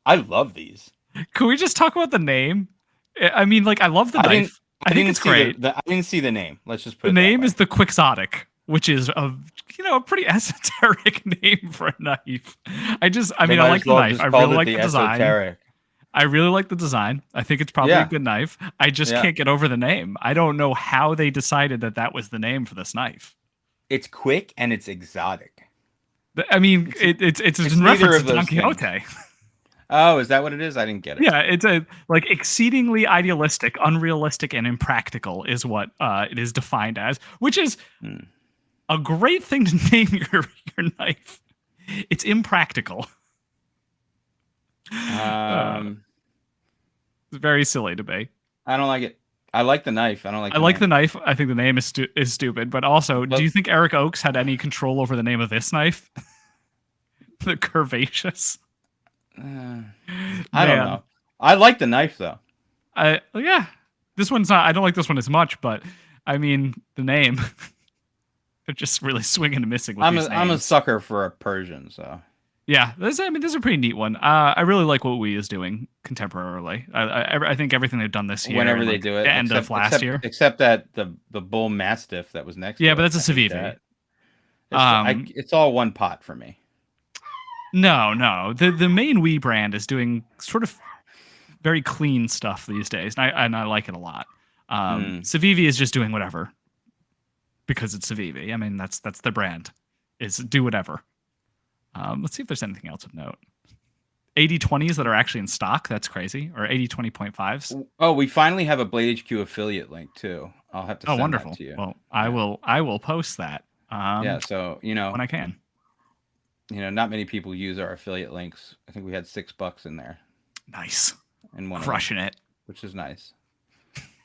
[SPEAKER 1] I love these.
[SPEAKER 2] Can we just talk about the name? I mean, like, I love the knife. I think it's great.
[SPEAKER 1] I didn't see the name. Let's just put
[SPEAKER 2] the name is the Quixotic, which is a pretty esoteric name for a knife. I like the knife. I really like the design. Esoteric. I really like the design. I think it's probably a good knife. I just can't get over the name. I don't know how they decided that was the name for this knife.
[SPEAKER 1] It's quick and it's exotic.
[SPEAKER 2] I mean, it's in reference to Don Quixote.
[SPEAKER 1] Oh, is that what it is? I didn't get it.
[SPEAKER 2] Yeah, it's exceedingly idealistic, unrealistic, and impractical is what it is defined as, which is a great thing to name your knife. It's impractical. It's very silly to me.
[SPEAKER 1] I don't like it. I like the knife. I don't like.
[SPEAKER 2] I like the knife. I think the name is stupid. But also, do you think Eric Oakes had any control over the name of this knife? The Curvaceous.
[SPEAKER 1] I don't know. I like the knife though.
[SPEAKER 2] This one's not. I don't like this one as much, but I mean the name. They're just really swinging and missing. With these names.
[SPEAKER 1] I'm a sucker for a Persian, so.
[SPEAKER 2] Yeah, this is a pretty neat one. I really like what Wii is doing contemporarily. I think everything they've done this year,
[SPEAKER 1] whenever they do it,
[SPEAKER 2] the end of last year,
[SPEAKER 1] except that the bull mastiff that was next.
[SPEAKER 2] Yeah, but that's a Sebenza.
[SPEAKER 1] It's all one pot for me.
[SPEAKER 2] No. The main Wii brand is doing sort of very clean stuff these days, and I like it a lot. Sebenza is just doing whatever because it's Sebenza. I mean, that's the brand. Is do whatever. Let's see if there's anything else of note. 8020s that are actually in stock. That's crazy. Or 8020.5s.
[SPEAKER 1] Oh, we finally have a Blade HQ affiliate link too. I'll have to send that to you.
[SPEAKER 2] Well, I will post that.
[SPEAKER 1] So when I can. Not many people use our affiliate links. I think we had $6 in there.
[SPEAKER 2] Nice.
[SPEAKER 1] And
[SPEAKER 2] crushing it,
[SPEAKER 1] which is nice.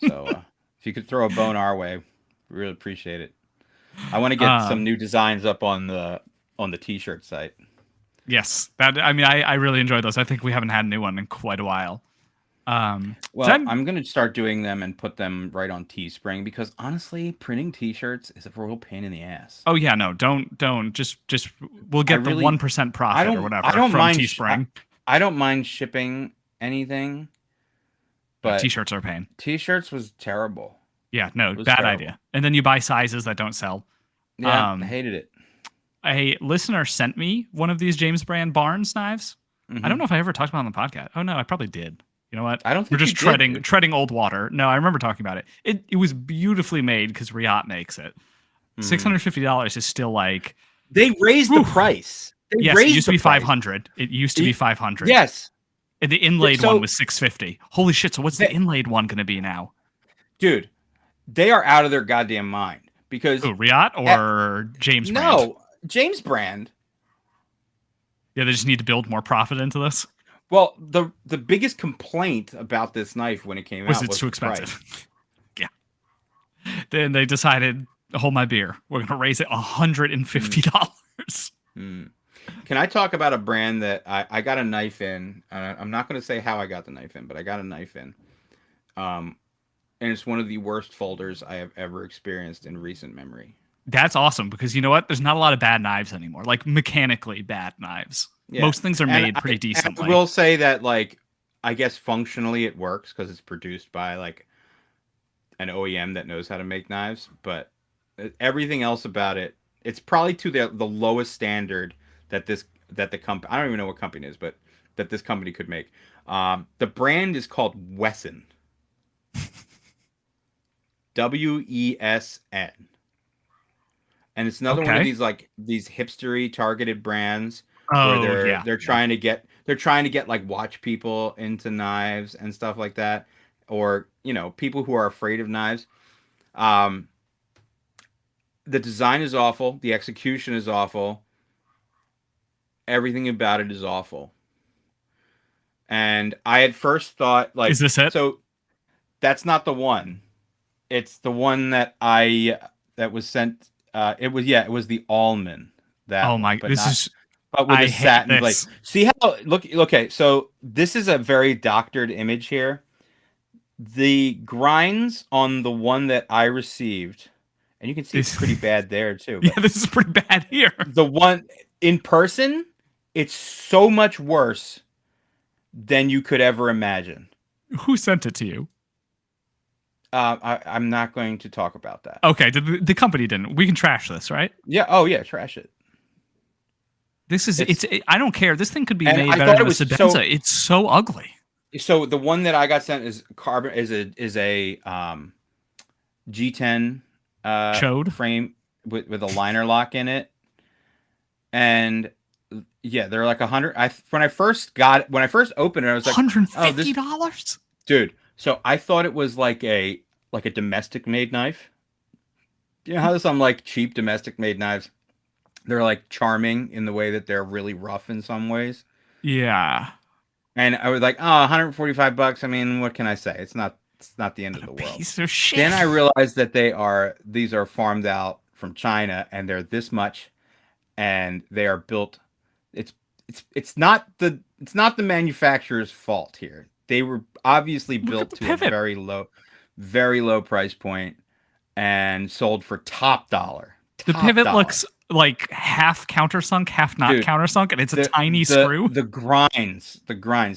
[SPEAKER 1] So if you could throw a bone our way, we really appreciate it. I want to get some new designs up on the t-shirt site.
[SPEAKER 2] Yes, I really enjoy those. I think we haven't had a new one in quite a while.
[SPEAKER 1] I'm going to start doing them and put them right on Teespring because honestly, printing t-shirts is a real pain in the ass.
[SPEAKER 2] Oh yeah, no, don't just we'll get the 1% profit or whatever from Teespring.
[SPEAKER 1] I don't mind shipping anything, but
[SPEAKER 2] t-shirts are a pain.
[SPEAKER 1] T-shirts was terrible.
[SPEAKER 2] Yeah, no, bad idea. And then you buy sizes that don't sell.
[SPEAKER 1] Yeah, I hated it.
[SPEAKER 2] A listener sent me one of these James Brand Barnes knives. I don't know if I ever talked about it on the podcast. Oh no, I probably did. You know what?
[SPEAKER 1] I don't think
[SPEAKER 2] we're just treading old water. No, I remember talking about it. It was beautifully made because Riot makes it. $650 is still like
[SPEAKER 1] they raised the price. It
[SPEAKER 2] used to be $500. It used to be $500.
[SPEAKER 1] Yes,
[SPEAKER 2] and the inlaid one was $650. Holy shit! So what's the inlaid one going to be now?
[SPEAKER 1] Dude, they are out of their goddamn mind because
[SPEAKER 2] Riot or James Brand?
[SPEAKER 1] No, James Brand.
[SPEAKER 2] Yeah, they just need to build more profit into this.
[SPEAKER 1] Well, the biggest complaint about this knife when it came out was
[SPEAKER 2] it's too expensive. Yeah. Then they decided, hold my beer. We're going to raise it $150.
[SPEAKER 1] Can I talk about a brand that I got a knife in? I'm not going to say how I got the knife in, but I got a knife in. And it's one of the worst folders I have ever experienced in recent memory.
[SPEAKER 2] That's awesome because you know what? There's not a lot of bad knives anymore, like mechanically bad knives. Yeah. Most things are made pretty decently.
[SPEAKER 1] I will say that, like, I guess functionally it works because it's produced by like an OEM that knows how to make knives. But everything else about it, it's probably to the lowest standard that the company. I don't even know what company it is, but that this company could make. The brand is called Wesson. WESN. And it's another one of these hipstery targeted brands where they're trying to get like watch people into knives and stuff like that, or people who are afraid of knives. Um, the design is awful. The execution is awful. Everything about it is awful. And I had first thought, like,
[SPEAKER 2] is this it?
[SPEAKER 1] So that's not the one. It's the one that was sent. It was the almond, that
[SPEAKER 2] Oh
[SPEAKER 1] one,
[SPEAKER 2] my! This is.
[SPEAKER 1] but with
[SPEAKER 2] I
[SPEAKER 1] a
[SPEAKER 2] hate
[SPEAKER 1] satin blade.
[SPEAKER 2] this.
[SPEAKER 1] See how look? Okay, so this is a very doctored image here. The grinds on the one that I received, and you can see it's pretty bad there too.
[SPEAKER 2] Yeah,
[SPEAKER 1] But
[SPEAKER 2] this is pretty bad here.
[SPEAKER 1] the one in person, it's so much worse than you could ever imagine.
[SPEAKER 2] Who sent it to you?
[SPEAKER 1] I'm not going to talk about that.
[SPEAKER 2] Okay, the company didn't. We can trash this, right?
[SPEAKER 1] Yeah. Oh yeah, trash it.
[SPEAKER 2] This is I don't care. This thing could be made
[SPEAKER 1] I
[SPEAKER 2] better than
[SPEAKER 1] it
[SPEAKER 2] the
[SPEAKER 1] was
[SPEAKER 2] Sebenza. It's so ugly.
[SPEAKER 1] So the one that I got sent is carbon is a G10
[SPEAKER 2] Chode
[SPEAKER 1] frame with a liner lock in it, and yeah, they're like 100. When I first opened it, I was like,
[SPEAKER 2] $150,
[SPEAKER 1] dude. So I thought it was like a domestic made knife. You know how some like cheap domestic made knives, they're like charming in the way that they're really rough in some ways.
[SPEAKER 2] Yeah.
[SPEAKER 1] And I was like, oh, $145. I mean, what can I say? It's not the end of the world.
[SPEAKER 2] Piece of shit.
[SPEAKER 1] Then I realized that these are farmed out from China, and they're this much, and they are built. It's not the manufacturer's fault here. They were obviously built to a very low price point and sold for top dollar.
[SPEAKER 2] The pivot looks like half countersunk, half not countersunk, and it's a tiny screw.
[SPEAKER 1] The grinds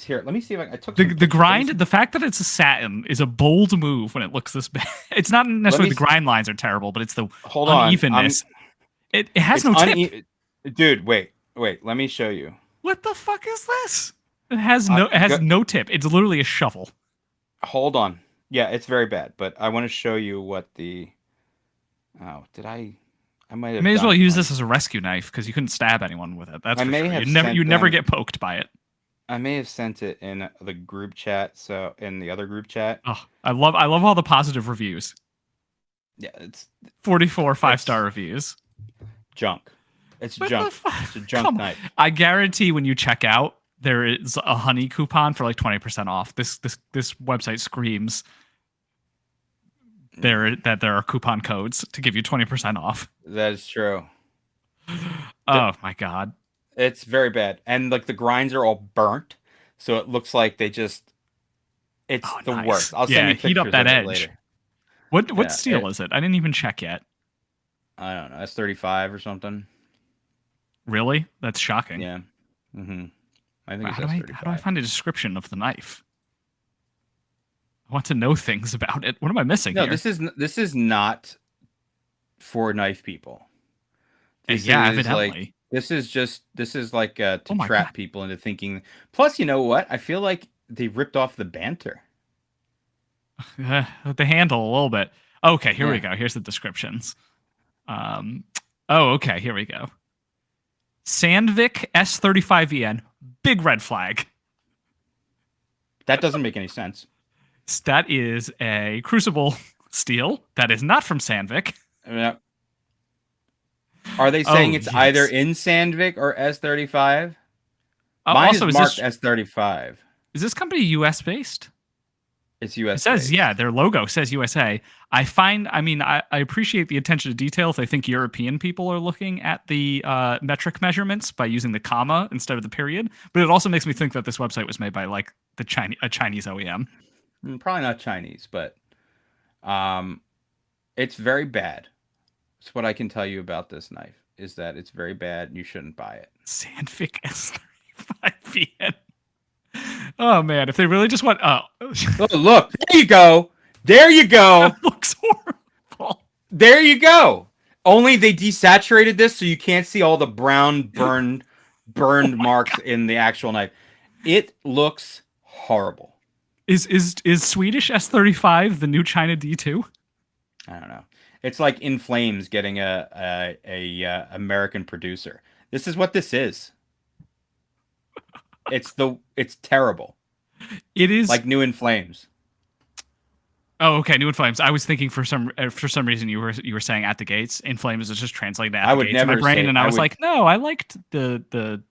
[SPEAKER 1] here. Let me see if I took
[SPEAKER 2] the grind. The fact that it's a satin is a bold move when it looks this bad. It's not necessarily the grind lines are terrible, but it's the unevenness. It has no tip.
[SPEAKER 1] Dude, wait. Let me show you.
[SPEAKER 2] What the fuck is this? It has no tip. It's literally a shovel.
[SPEAKER 1] Hold on. Yeah, it's very bad, but I want to show you what the. Oh, did I might have.
[SPEAKER 2] You may as well use this as a rescue knife because you couldn't stab anyone with it. That's for sure. You never get poked by it.
[SPEAKER 1] I may have sent it in the group chat. So in the other group chat.
[SPEAKER 2] Oh, I love all the positive reviews.
[SPEAKER 1] Yeah, it's
[SPEAKER 2] 44 5-star reviews.
[SPEAKER 1] Junk. It's junk. It's a junk knife.
[SPEAKER 2] I guarantee when you check out, there is a honey coupon for like 20% off. This website screams that there are coupon codes to give you 20% off.
[SPEAKER 1] That is true.
[SPEAKER 2] Oh my god.
[SPEAKER 1] It's very bad. And like the grinds are all burnt, so it looks like they just it's the worst. I'll send you pictures
[SPEAKER 2] heat up that edge
[SPEAKER 1] later.
[SPEAKER 2] What steel is it? I didn't even check yet.
[SPEAKER 1] I don't know. That's 35 or something.
[SPEAKER 2] Really? That's shocking.
[SPEAKER 1] Yeah. Mm-hmm. I think
[SPEAKER 2] how do I find a description of the knife? I want to know things about it. What am I missing here?
[SPEAKER 1] This is not for knife people.
[SPEAKER 2] Evidently.
[SPEAKER 1] This is like to trap people into thinking. Plus, you know what? I feel like they ripped off the banter.
[SPEAKER 2] The handle a little bit. Okay, here we go. Here's the descriptions. Okay, here we go. Sandvik S35VN, big red flag.
[SPEAKER 1] That doesn't make any sense.
[SPEAKER 2] That is a crucible steel that is not from Sandvik.
[SPEAKER 1] Yeah. Are they saying it's either in Sandvik or S35? Mine is marked S35.
[SPEAKER 2] Is this company US based?
[SPEAKER 1] It's US.
[SPEAKER 2] It says, their logo says USA. I appreciate the attention to detail if they think European people are looking at the metric measurements by using the comma instead of the period. But it also makes me think that this website was made by like a Chinese OEM.
[SPEAKER 1] Probably not Chinese, but it's very bad. That's what I can tell you about this knife, is that it's very bad and you shouldn't buy it.
[SPEAKER 2] Sandvik S35VN. Oh man, if they really just want
[SPEAKER 1] look, there you go.
[SPEAKER 2] That looks horrible.
[SPEAKER 1] There you go. Only they desaturated this so you can't see all the brown burned marks in the actual knife. It looks horrible.
[SPEAKER 2] Is Swedish S35 the new China D2?
[SPEAKER 1] I don't know. It's like In Flames getting a American producer. This is what this is. It's terrible.
[SPEAKER 2] It is
[SPEAKER 1] like new In Flames.
[SPEAKER 2] Oh, okay. New In Flames. I was thinking for some reason you were saying At the Gates. In Flames is just translating to At
[SPEAKER 1] I
[SPEAKER 2] the
[SPEAKER 1] would
[SPEAKER 2] Gates in my
[SPEAKER 1] never
[SPEAKER 2] brain,
[SPEAKER 1] say.
[SPEAKER 2] and I was like, no, I liked the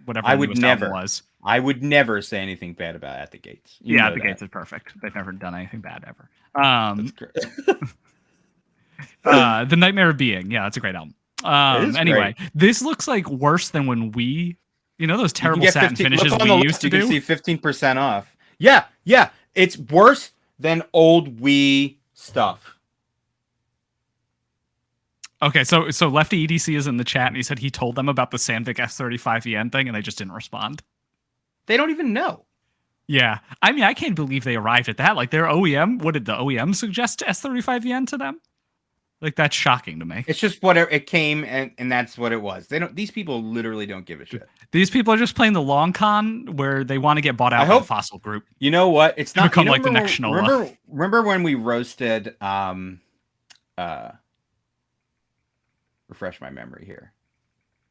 [SPEAKER 2] whatever
[SPEAKER 1] I
[SPEAKER 2] the
[SPEAKER 1] would
[SPEAKER 2] newest album
[SPEAKER 1] never.
[SPEAKER 2] was.
[SPEAKER 1] I would never say anything bad about At the Gates. You
[SPEAKER 2] Yeah,
[SPEAKER 1] know
[SPEAKER 2] At the
[SPEAKER 1] that.
[SPEAKER 2] Gates is perfect. They've never done anything bad ever.
[SPEAKER 1] That's great.
[SPEAKER 2] The Nightmare of Being. Yeah, that's a great album.
[SPEAKER 1] It is
[SPEAKER 2] Anyway,
[SPEAKER 1] great.
[SPEAKER 2] this looks like worse than when those
[SPEAKER 1] You can
[SPEAKER 2] terrible
[SPEAKER 1] get
[SPEAKER 2] satin
[SPEAKER 1] 15.
[SPEAKER 2] finishes
[SPEAKER 1] Look on
[SPEAKER 2] we
[SPEAKER 1] the
[SPEAKER 2] used
[SPEAKER 1] left.
[SPEAKER 2] to
[SPEAKER 1] You can
[SPEAKER 2] do.
[SPEAKER 1] see 15% off. Yeah, yeah. It's worse than old Wii stuff.
[SPEAKER 2] Okay, so Lefty EDC is in the chat, and he said he told them about the Sandvik S35EN thing, and they just didn't respond.
[SPEAKER 1] They don't even know.
[SPEAKER 2] Yeah, I mean, I can't believe they arrived at that. Like their OEM, what did the OEM suggest S35EN to them? Like that's shocking to me.
[SPEAKER 1] It's just whatever it came, and that's what it was. They don't. These people literally don't give a shit.
[SPEAKER 2] These people are just playing the long con where they want to get bought out by the Fossil Group.
[SPEAKER 1] You know what? It's not
[SPEAKER 2] become like the next Shinola.
[SPEAKER 1] Remember when we roasted refresh my memory here,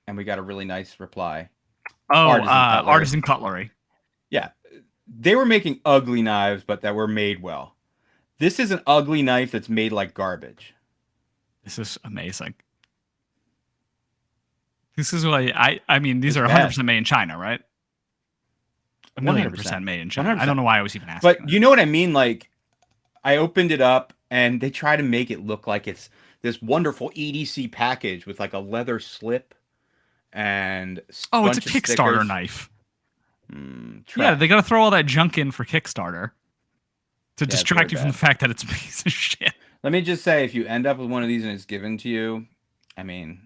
[SPEAKER 1] and we got a really nice reply.
[SPEAKER 2] Oh, Artisan Cutlery.
[SPEAKER 1] Yeah, they were making ugly knives, but that were made well. This is an ugly knife that's made like garbage.
[SPEAKER 2] This is amazing. This is what I mean, these are 100% made in China, right? 100% made in China. 100%. I don't know why I was even asking.
[SPEAKER 1] But you know what I mean? Like, I opened it up, and they try to make it look like it's this wonderful EDC package with like a leather slip and
[SPEAKER 2] it's a Kickstarter knife. Yeah, they got to throw all that junk in for Kickstarter to distract you from the fact that it's a piece of shit.
[SPEAKER 1] Let me just say, if you end up with one of these and it's given to you, I mean,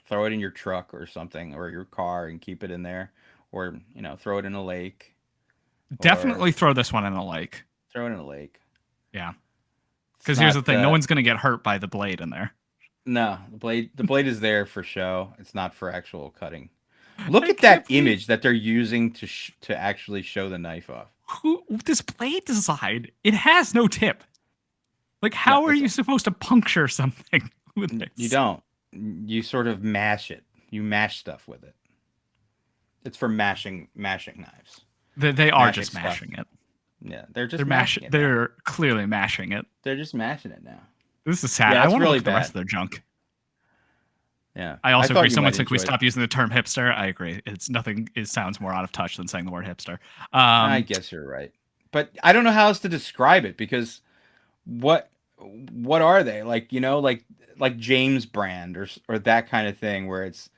[SPEAKER 1] throw it in your truck or something, or your car, and keep it in there, or throw it in a lake.
[SPEAKER 2] Definitely throw this one in a lake.
[SPEAKER 1] Throw it in a lake.
[SPEAKER 2] Yeah. Because here's the thing: no one's gonna get hurt by the blade in there.
[SPEAKER 1] No, the blade is there for show. It's not for actual cutting. Look at that image that they're using to actually show the knife off.
[SPEAKER 2] This blade design, it has no tip. Like, how are you supposed to puncture something with this?
[SPEAKER 1] You don't. You sort of mash it. You mash stuff with it. It's for mashing knives.
[SPEAKER 2] They are just mashing it.
[SPEAKER 1] Yeah, they're mashing it.
[SPEAKER 2] They're clearly mashing it.
[SPEAKER 1] They're just mashing it now.
[SPEAKER 2] This is sad. I want to look at the rest of their junk.
[SPEAKER 1] Yeah.
[SPEAKER 2] I also agree. Someone said, "Can we stop using the term hipster?" I agree. It's nothing. It sounds more out of touch than saying the word hipster.
[SPEAKER 1] I guess you're right, but I don't know how else to describe it, because what are they like? Like James Brand or that kind of thing, where it's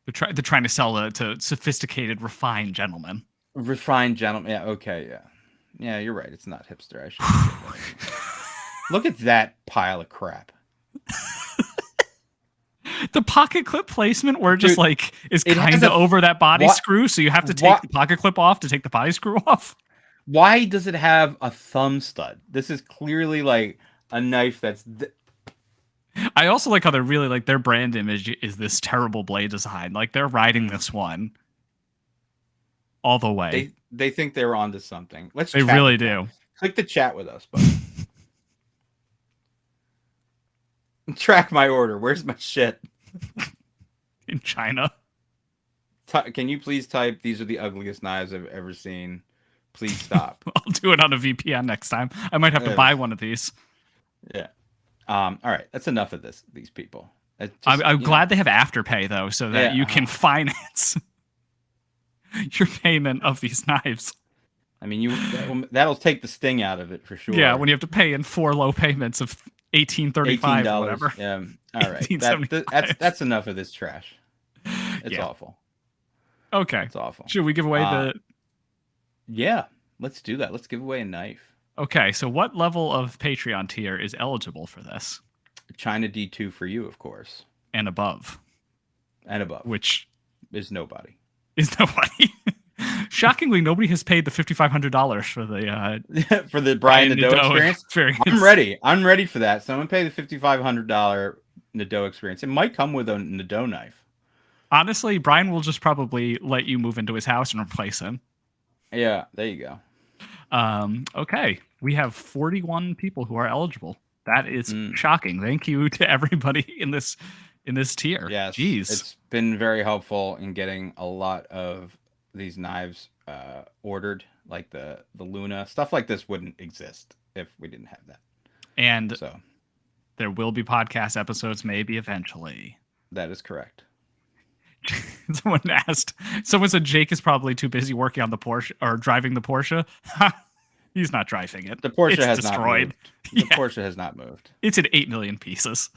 [SPEAKER 2] they're trying to sell to sophisticated, refined gentlemen.
[SPEAKER 1] Refined gentlemen. Yeah. Okay. Yeah. You're right. It's not hipster. I should. Look at that pile of crap.
[SPEAKER 2] The pocket clip placement where just is kind of over that body screw, so you have to take the pocket clip off to take the body screw off.
[SPEAKER 1] Why does it have a thumb stud? This is clearly like a knife that's...
[SPEAKER 2] I also like how they're really their brand image is this terrible blade design. Like they're riding this one all the way.
[SPEAKER 1] They think they're onto something.
[SPEAKER 2] They really do.
[SPEAKER 1] Click the chat with us, buddy. Track my order. Where's my shit?
[SPEAKER 2] In China.
[SPEAKER 1] Can you please type, "These are the ugliest knives I've ever seen"? Please stop.
[SPEAKER 2] I'll do it on a VPN next time. I might have to buy one of these.
[SPEAKER 1] Yeah. All right. That's enough of these people.
[SPEAKER 2] I'm glad they have Afterpay, though, so that you can finance your payment of these knives.
[SPEAKER 1] I mean, that'll take the sting out of it for sure.
[SPEAKER 2] Yeah, when you have to pay in 4 low payments of $18.35 or whatever.
[SPEAKER 1] Yeah. All right. That's enough of this trash. It's awful.
[SPEAKER 2] Okay.
[SPEAKER 1] It's awful.
[SPEAKER 2] Should we give away the...
[SPEAKER 1] Yeah, let's do that. Let's give away a knife.
[SPEAKER 2] Okay, so what level of Patreon tier is eligible for this?
[SPEAKER 1] China D2 for you, of course.
[SPEAKER 2] And above.
[SPEAKER 1] Which is nobody.
[SPEAKER 2] Shockingly, nobody has paid the $5,500 for the
[SPEAKER 1] for the Brian Nadeau experience. I'm ready for that. Someone pay the $5,500 Nadeau experience. It might come with a Nadeau knife.
[SPEAKER 2] Honestly, Brian will just probably let you move into his house and replace him.
[SPEAKER 1] Yeah, there you go.
[SPEAKER 2] Okay, we have 41 people who are eligible. That is shocking. Thank you to everybody in this tier.
[SPEAKER 1] Yes,
[SPEAKER 2] jeez,
[SPEAKER 1] it's been very helpful in getting a lot of these knives ordered. Like the Luna stuff like this wouldn't exist if we didn't have that.
[SPEAKER 2] And
[SPEAKER 1] so
[SPEAKER 2] there will be podcast episodes maybe eventually.
[SPEAKER 1] That is correct.
[SPEAKER 2] Someone said Jake is probably too busy working on the Porsche or driving the Porsche. He's not driving it.
[SPEAKER 1] The Porsche
[SPEAKER 2] it's
[SPEAKER 1] has
[SPEAKER 2] destroyed.
[SPEAKER 1] not moved. The Porsche has not moved.
[SPEAKER 2] It's in 8 million pieces.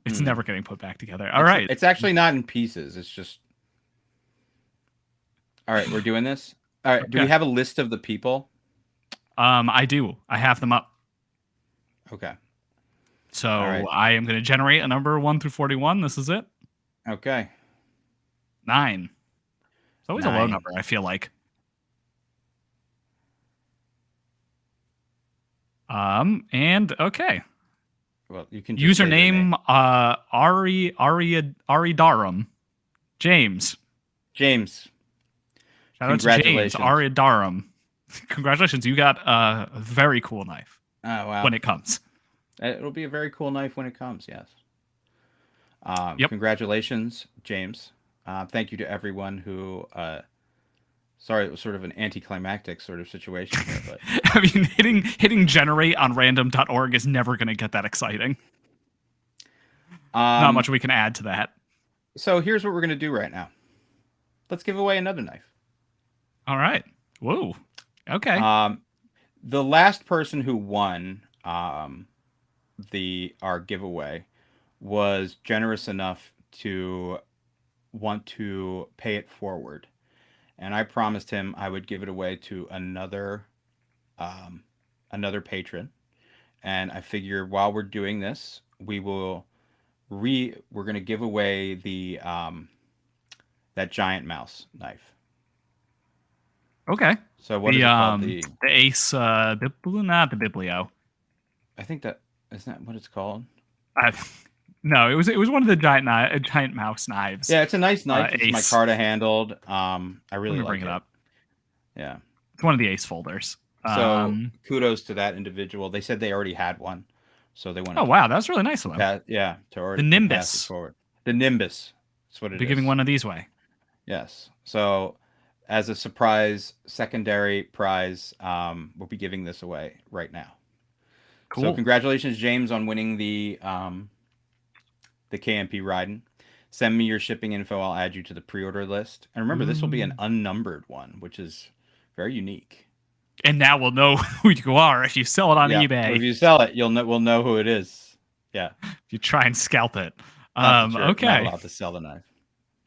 [SPEAKER 2] It's never getting put back together. All
[SPEAKER 1] right.
[SPEAKER 2] right.
[SPEAKER 1] It's actually not in pieces. It's just. All right, we're doing this. All right. Okay. Do we have a list of the people?
[SPEAKER 2] I do. I have them up.
[SPEAKER 1] Okay.
[SPEAKER 2] So I am going to generate a number 1 through 41. This is it.
[SPEAKER 1] Okay.
[SPEAKER 2] 9. It's always a low number, I feel like. And okay.
[SPEAKER 1] Well, you can
[SPEAKER 2] username Aridarum. James. Shout out to James Aridarum. Congratulations, you got a very cool knife.
[SPEAKER 1] Oh wow.
[SPEAKER 2] When it comes.
[SPEAKER 1] It'll be a very cool knife when it comes, yes. Congratulations, James. Thank you to everyone who sorry, it was sort of an anticlimactic sort of situation here, but
[SPEAKER 2] I mean, hitting generate on random.org is never going to get that exciting. Not much we can add to that.
[SPEAKER 1] So here's what we're going to do right now. Let's give away another knife.
[SPEAKER 2] All right. Whoa. Okay.
[SPEAKER 1] The last person who won our giveaway was generous enough to want to pay it forward, and I promised him I would give it away to another patron. And I figure while we're doing this, we're going to give away the that giant mouse knife.
[SPEAKER 2] Okay.
[SPEAKER 1] So what is it called?
[SPEAKER 2] The Ace not the Biblio.
[SPEAKER 1] I think that isn't that what it's called.
[SPEAKER 2] No, it was one of the giant mouse knives.
[SPEAKER 1] Yeah, it's a nice knife. It's micarta handled. I really like
[SPEAKER 2] bring it up.
[SPEAKER 1] Yeah,
[SPEAKER 2] it's one of the Ace folders.
[SPEAKER 1] So kudos to that individual. They said they already had one, so they wanted.
[SPEAKER 2] Oh wow, that's really nice of them.
[SPEAKER 1] To already
[SPEAKER 2] the Nimbus
[SPEAKER 1] pass it forward. The Nimbus. That's what it is.
[SPEAKER 2] Be giving one of these away.
[SPEAKER 1] Yes. So, as a surprise secondary prize, we'll be giving this away right now. Cool. So congratulations, James, on winning the KMP Riding. Send me your shipping info. I'll add you to the pre-order list. And remember, this will be an unnumbered one, which is very unique.
[SPEAKER 2] And now we'll know who you are if you sell it on eBay.
[SPEAKER 1] If you sell it, we'll know who it is. Yeah.
[SPEAKER 2] If you try and scalp it. Okay.
[SPEAKER 1] Not allowed to sell the knife.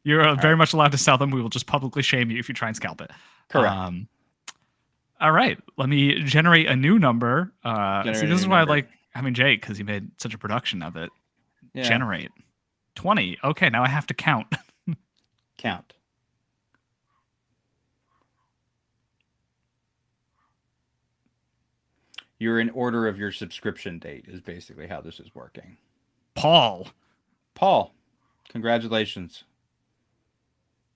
[SPEAKER 2] You're very much allowed to sell them. We will just publicly shame you if you try and scalp it.
[SPEAKER 1] Correct.
[SPEAKER 2] All right. Let me generate a new number. This is why I like having Jake, because he made such a production of it. Yeah. Generate. 20. Okay, now I have to count.
[SPEAKER 1] Count. You're in order of your subscription date is basically how this is working.
[SPEAKER 2] Paul.
[SPEAKER 1] Congratulations.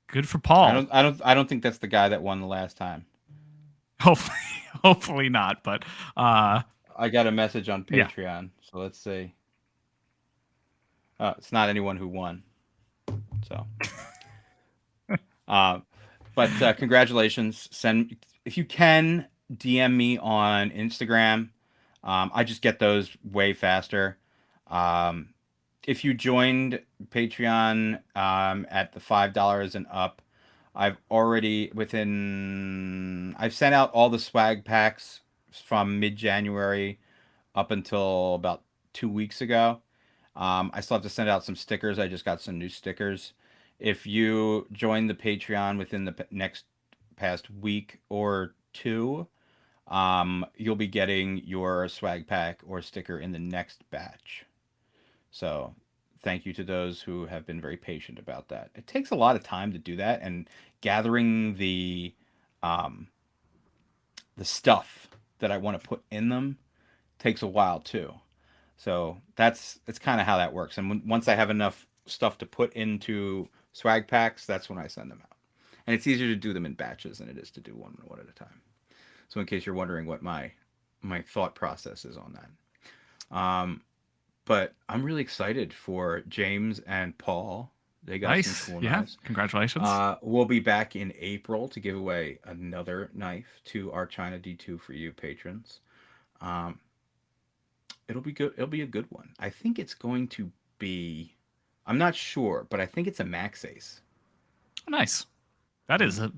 [SPEAKER 2] Good for Paul.
[SPEAKER 1] I don't think that's the guy that won the last time.
[SPEAKER 2] Hopefully not, but
[SPEAKER 1] I got a message on Patreon, so let's see. It's not anyone who won. So but congratulations. If you can, DM me on Instagram. I just get those way faster. If you joined Patreon at the $5 and up, I've sent out all the swag packs from mid-January up until about 2 weeks ago. I still have to send out some stickers. I just got some new stickers. If you join the Patreon within the past week or two, you'll be getting your swag pack or sticker in the next batch. So thank you to those who have been very patient about that. It takes a lot of time to do that, and gathering the stuff that I want to put in them takes a while too. So it's kind of how that works. And once I have enough stuff to put into swag packs, that's when I send them out. And it's easier to do them in batches than it is to do one at a time. So in case you're wondering what my thought process is on that. But I'm really excited for James and Paul. They got some cool knives.
[SPEAKER 2] Congratulations.
[SPEAKER 1] We'll be back in April to give away another knife to our China D2 for you patrons. It'll be good. It'll be a good one. I think it's going to be. I'm not sure, but I think it's a Max Ace.
[SPEAKER 2] Nice. That is a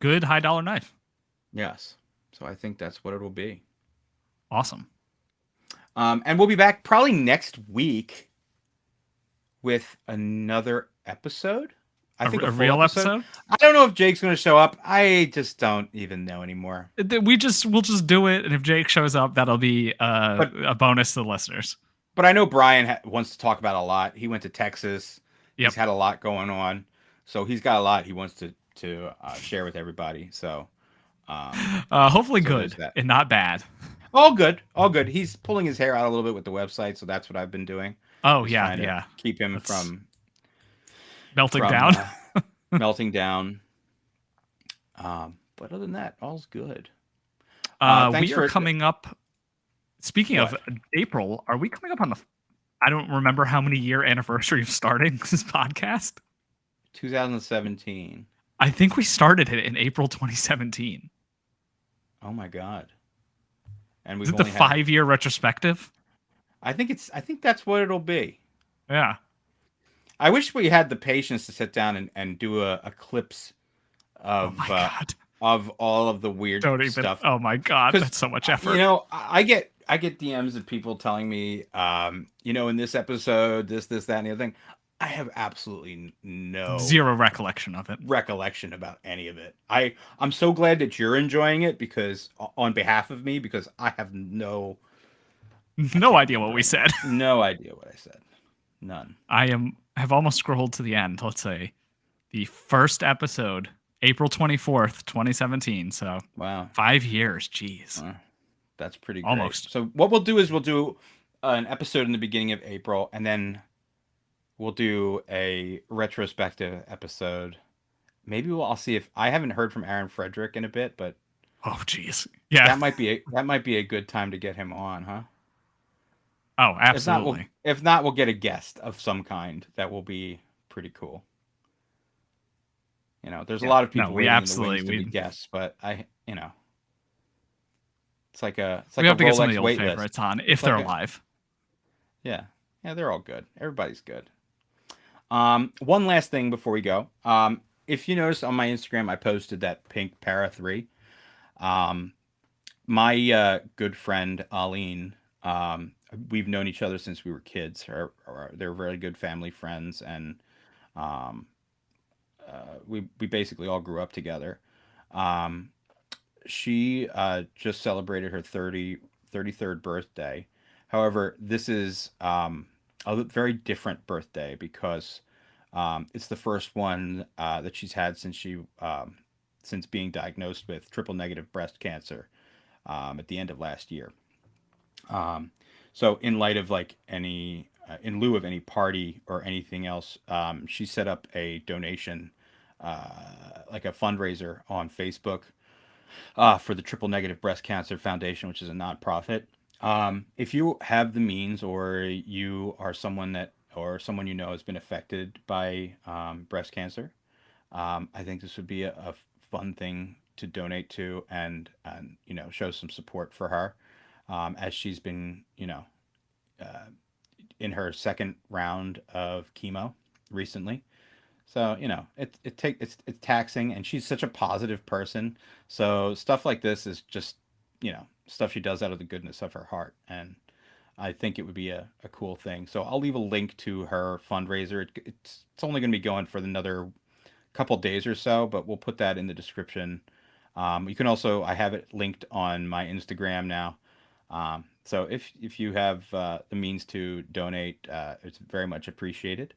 [SPEAKER 2] good high dollar knife.
[SPEAKER 1] Yes. So I think that's what it'll be.
[SPEAKER 2] Awesome.
[SPEAKER 1] And we'll be back probably next week with another episode. I think
[SPEAKER 2] a real episode.
[SPEAKER 1] I don't know if Jake's going to show up. I just don't even know anymore.
[SPEAKER 2] We'll just do it, and if Jake shows up, that'll be a bonus to the listeners.
[SPEAKER 1] But I know Brian wants to talk about a lot. He went to Texas.
[SPEAKER 2] Yep.
[SPEAKER 1] He's had a lot going on, so he's got a lot he wants to share with everybody. So
[SPEAKER 2] hopefully good and not bad.
[SPEAKER 1] All good. He's pulling his hair out a little bit with the website, so that's what I've been doing.
[SPEAKER 2] Oh yeah.
[SPEAKER 1] Keep him from
[SPEAKER 2] melting down.
[SPEAKER 1] Melting down. But other than that, all's good.
[SPEAKER 2] We are coming up. Speaking of April, are we coming up on the? I don't remember how many year anniversary of starting this podcast.
[SPEAKER 1] 2017.
[SPEAKER 2] I think we started it in April 2017.
[SPEAKER 1] Oh my god! And
[SPEAKER 2] is it the 5-year retrospective?
[SPEAKER 1] I think that's what it'll be.
[SPEAKER 2] Yeah.
[SPEAKER 1] I wish we had the patience to sit down and do a clips of of all of the weird stuff.
[SPEAKER 2] Oh my god, that's so much effort.
[SPEAKER 1] You know, I get DMs of people telling me, you know, in this episode, this, that, and the other thing. I have absolutely
[SPEAKER 2] zero recollection of it.
[SPEAKER 1] Recollection about any of it. I'm so glad that you're enjoying it because on behalf of me, because I have no
[SPEAKER 2] idea what we said.
[SPEAKER 1] No idea what I said. None.
[SPEAKER 2] I have almost scrolled to the end. Let's say the first episode, April 24th, 2017. So
[SPEAKER 1] wow,
[SPEAKER 2] 5 years. Jeez,
[SPEAKER 1] that's pretty great.
[SPEAKER 2] Almost.
[SPEAKER 1] So what we'll do is we'll do an episode in the beginning of April, and then we'll do a retrospective episode. Maybe I'll see if I haven't heard from Aaron Frederick in a bit, but
[SPEAKER 2] oh geez, yeah,
[SPEAKER 1] that might be a good time to get him on, huh?
[SPEAKER 2] Oh, absolutely.
[SPEAKER 1] If not, we'll get a guest of some kind. That will be pretty cool. You know, there's a lot of people waiting in the wings to be guests, but it's like
[SPEAKER 2] we have to get some of the old favorites on if they're alive.
[SPEAKER 1] Yeah, they're all good. Everybody's good. One last thing before we go. If you noticed on my Instagram, I posted that pink Para 3. My good friend Aline, we've known each other since we were kids. They're very good family friends, and we basically all grew up together. She just celebrated her 33rd birthday. However, this is a very different birthday because it's the first one that she's had since being diagnosed with triple negative breast cancer at the end of last year. So in light of in lieu of any party or anything else, she set up a donation, like a fundraiser on Facebook for the Triple Negative Breast Cancer Foundation, which is a nonprofit. If you have the means, or you are someone you know has been affected by breast cancer, I think this would be a fun thing to donate to and show some support for her, as she's been in her second round of chemo recently. So it's taxing, and she's such a positive person. So stuff like this is just stuff she does out of the goodness of her heart, and I think it would be a cool thing. So I'll leave a link to her fundraiser. It's only going to be going for another couple days or so, but we'll put that in the description. You can also, I have it linked on my Instagram now. So if you have the means to donate, it's very much appreciated.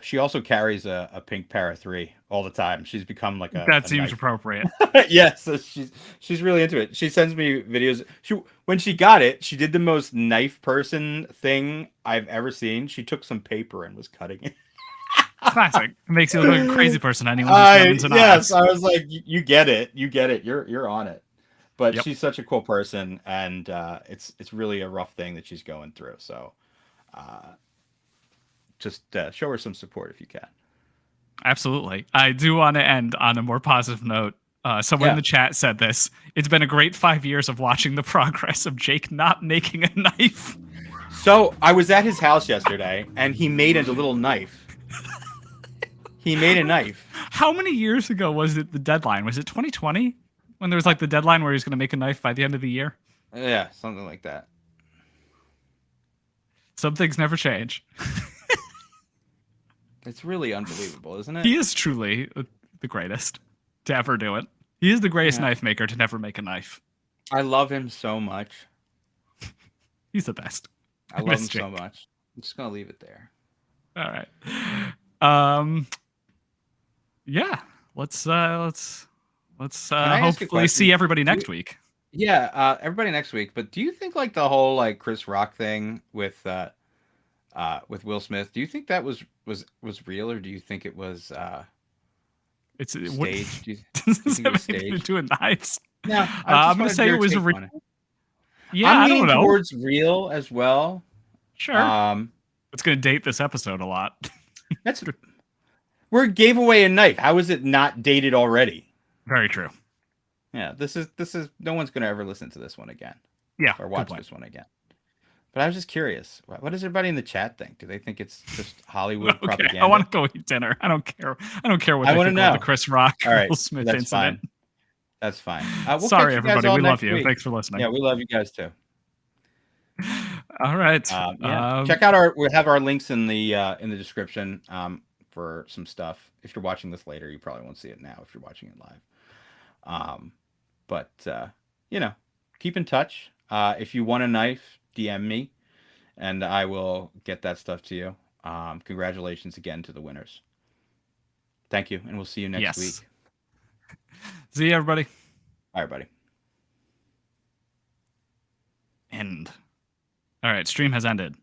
[SPEAKER 1] She also carries a pink Para 3 all the time. She's become like
[SPEAKER 2] that seems appropriate.
[SPEAKER 1] Yes, so she's really into it. She sends me videos. When she got it, she did the most knife person thing I've ever seen. She took some paper and was cutting it.
[SPEAKER 2] Classic. It makes you look like a crazy person. Anyone who's
[SPEAKER 1] yes, I was like, you get it. You're on it. But She's such a cool person, and it's really a rough thing that she's going through. So just show her some support if you can.
[SPEAKER 2] Absolutely. I do want to end on a more positive note. Someone in the chat said this. It's been a great 5 years of watching the progress of Jake not making a knife.
[SPEAKER 1] So I was at his house yesterday, and he made a little knife. He made a knife.
[SPEAKER 2] How many years ago was it the deadline? Was it 2020? When there was like the deadline where he was going to make a knife by the end of the year?
[SPEAKER 1] Yeah, something like that.
[SPEAKER 2] Some things never change.
[SPEAKER 1] It's really unbelievable, isn't it?
[SPEAKER 2] He is truly the greatest to ever do it. He is the greatest knife maker to never make a knife.
[SPEAKER 1] I love him so much.
[SPEAKER 2] He's the best.
[SPEAKER 1] I love him so much. I'm just gonna leave it there.
[SPEAKER 2] All right. Yeah. Let's hopefully see everybody next week.
[SPEAKER 1] Yeah, everybody next week. But do you think like the whole like Chris Rock thing with Will Smith? Do you think that was real, or do you think it was
[SPEAKER 2] it's
[SPEAKER 1] staged? Do you
[SPEAKER 2] think it was staged? Doing knives.
[SPEAKER 1] No,
[SPEAKER 2] I'm gonna say it was real. Yeah,
[SPEAKER 1] I'm
[SPEAKER 2] I don't know.
[SPEAKER 1] Towards real as well.
[SPEAKER 2] Sure. It's gonna date this episode a lot.
[SPEAKER 1] We gave away a knife. How is it not dated already?
[SPEAKER 2] Very true.
[SPEAKER 1] Yeah, this is no one's gonna ever listen to this one again.
[SPEAKER 2] Yeah,
[SPEAKER 1] or watch this one again. But I was just curious. What does everybody in the chat think? Do they think it's just Hollywood propaganda?
[SPEAKER 2] I want to go eat dinner. I don't care. I don't care what they think about the Chris Rock, Will Smith incident.
[SPEAKER 1] Fine. That's fine.
[SPEAKER 2] Sorry, everybody. We love you. Thanks for listening.
[SPEAKER 1] Yeah, we love you guys too.
[SPEAKER 2] All right.
[SPEAKER 1] Check out we'll have our links in the description for some stuff. If you're watching this later, you probably won't see it now if you're watching it live. But keep in touch. If you want a knife, DM me, and I will get that stuff to you. Congratulations again to the winners. Thank you, and we'll see you next week.
[SPEAKER 2] See you, everybody.
[SPEAKER 1] Bye, everybody.
[SPEAKER 2] End. All right, stream has ended.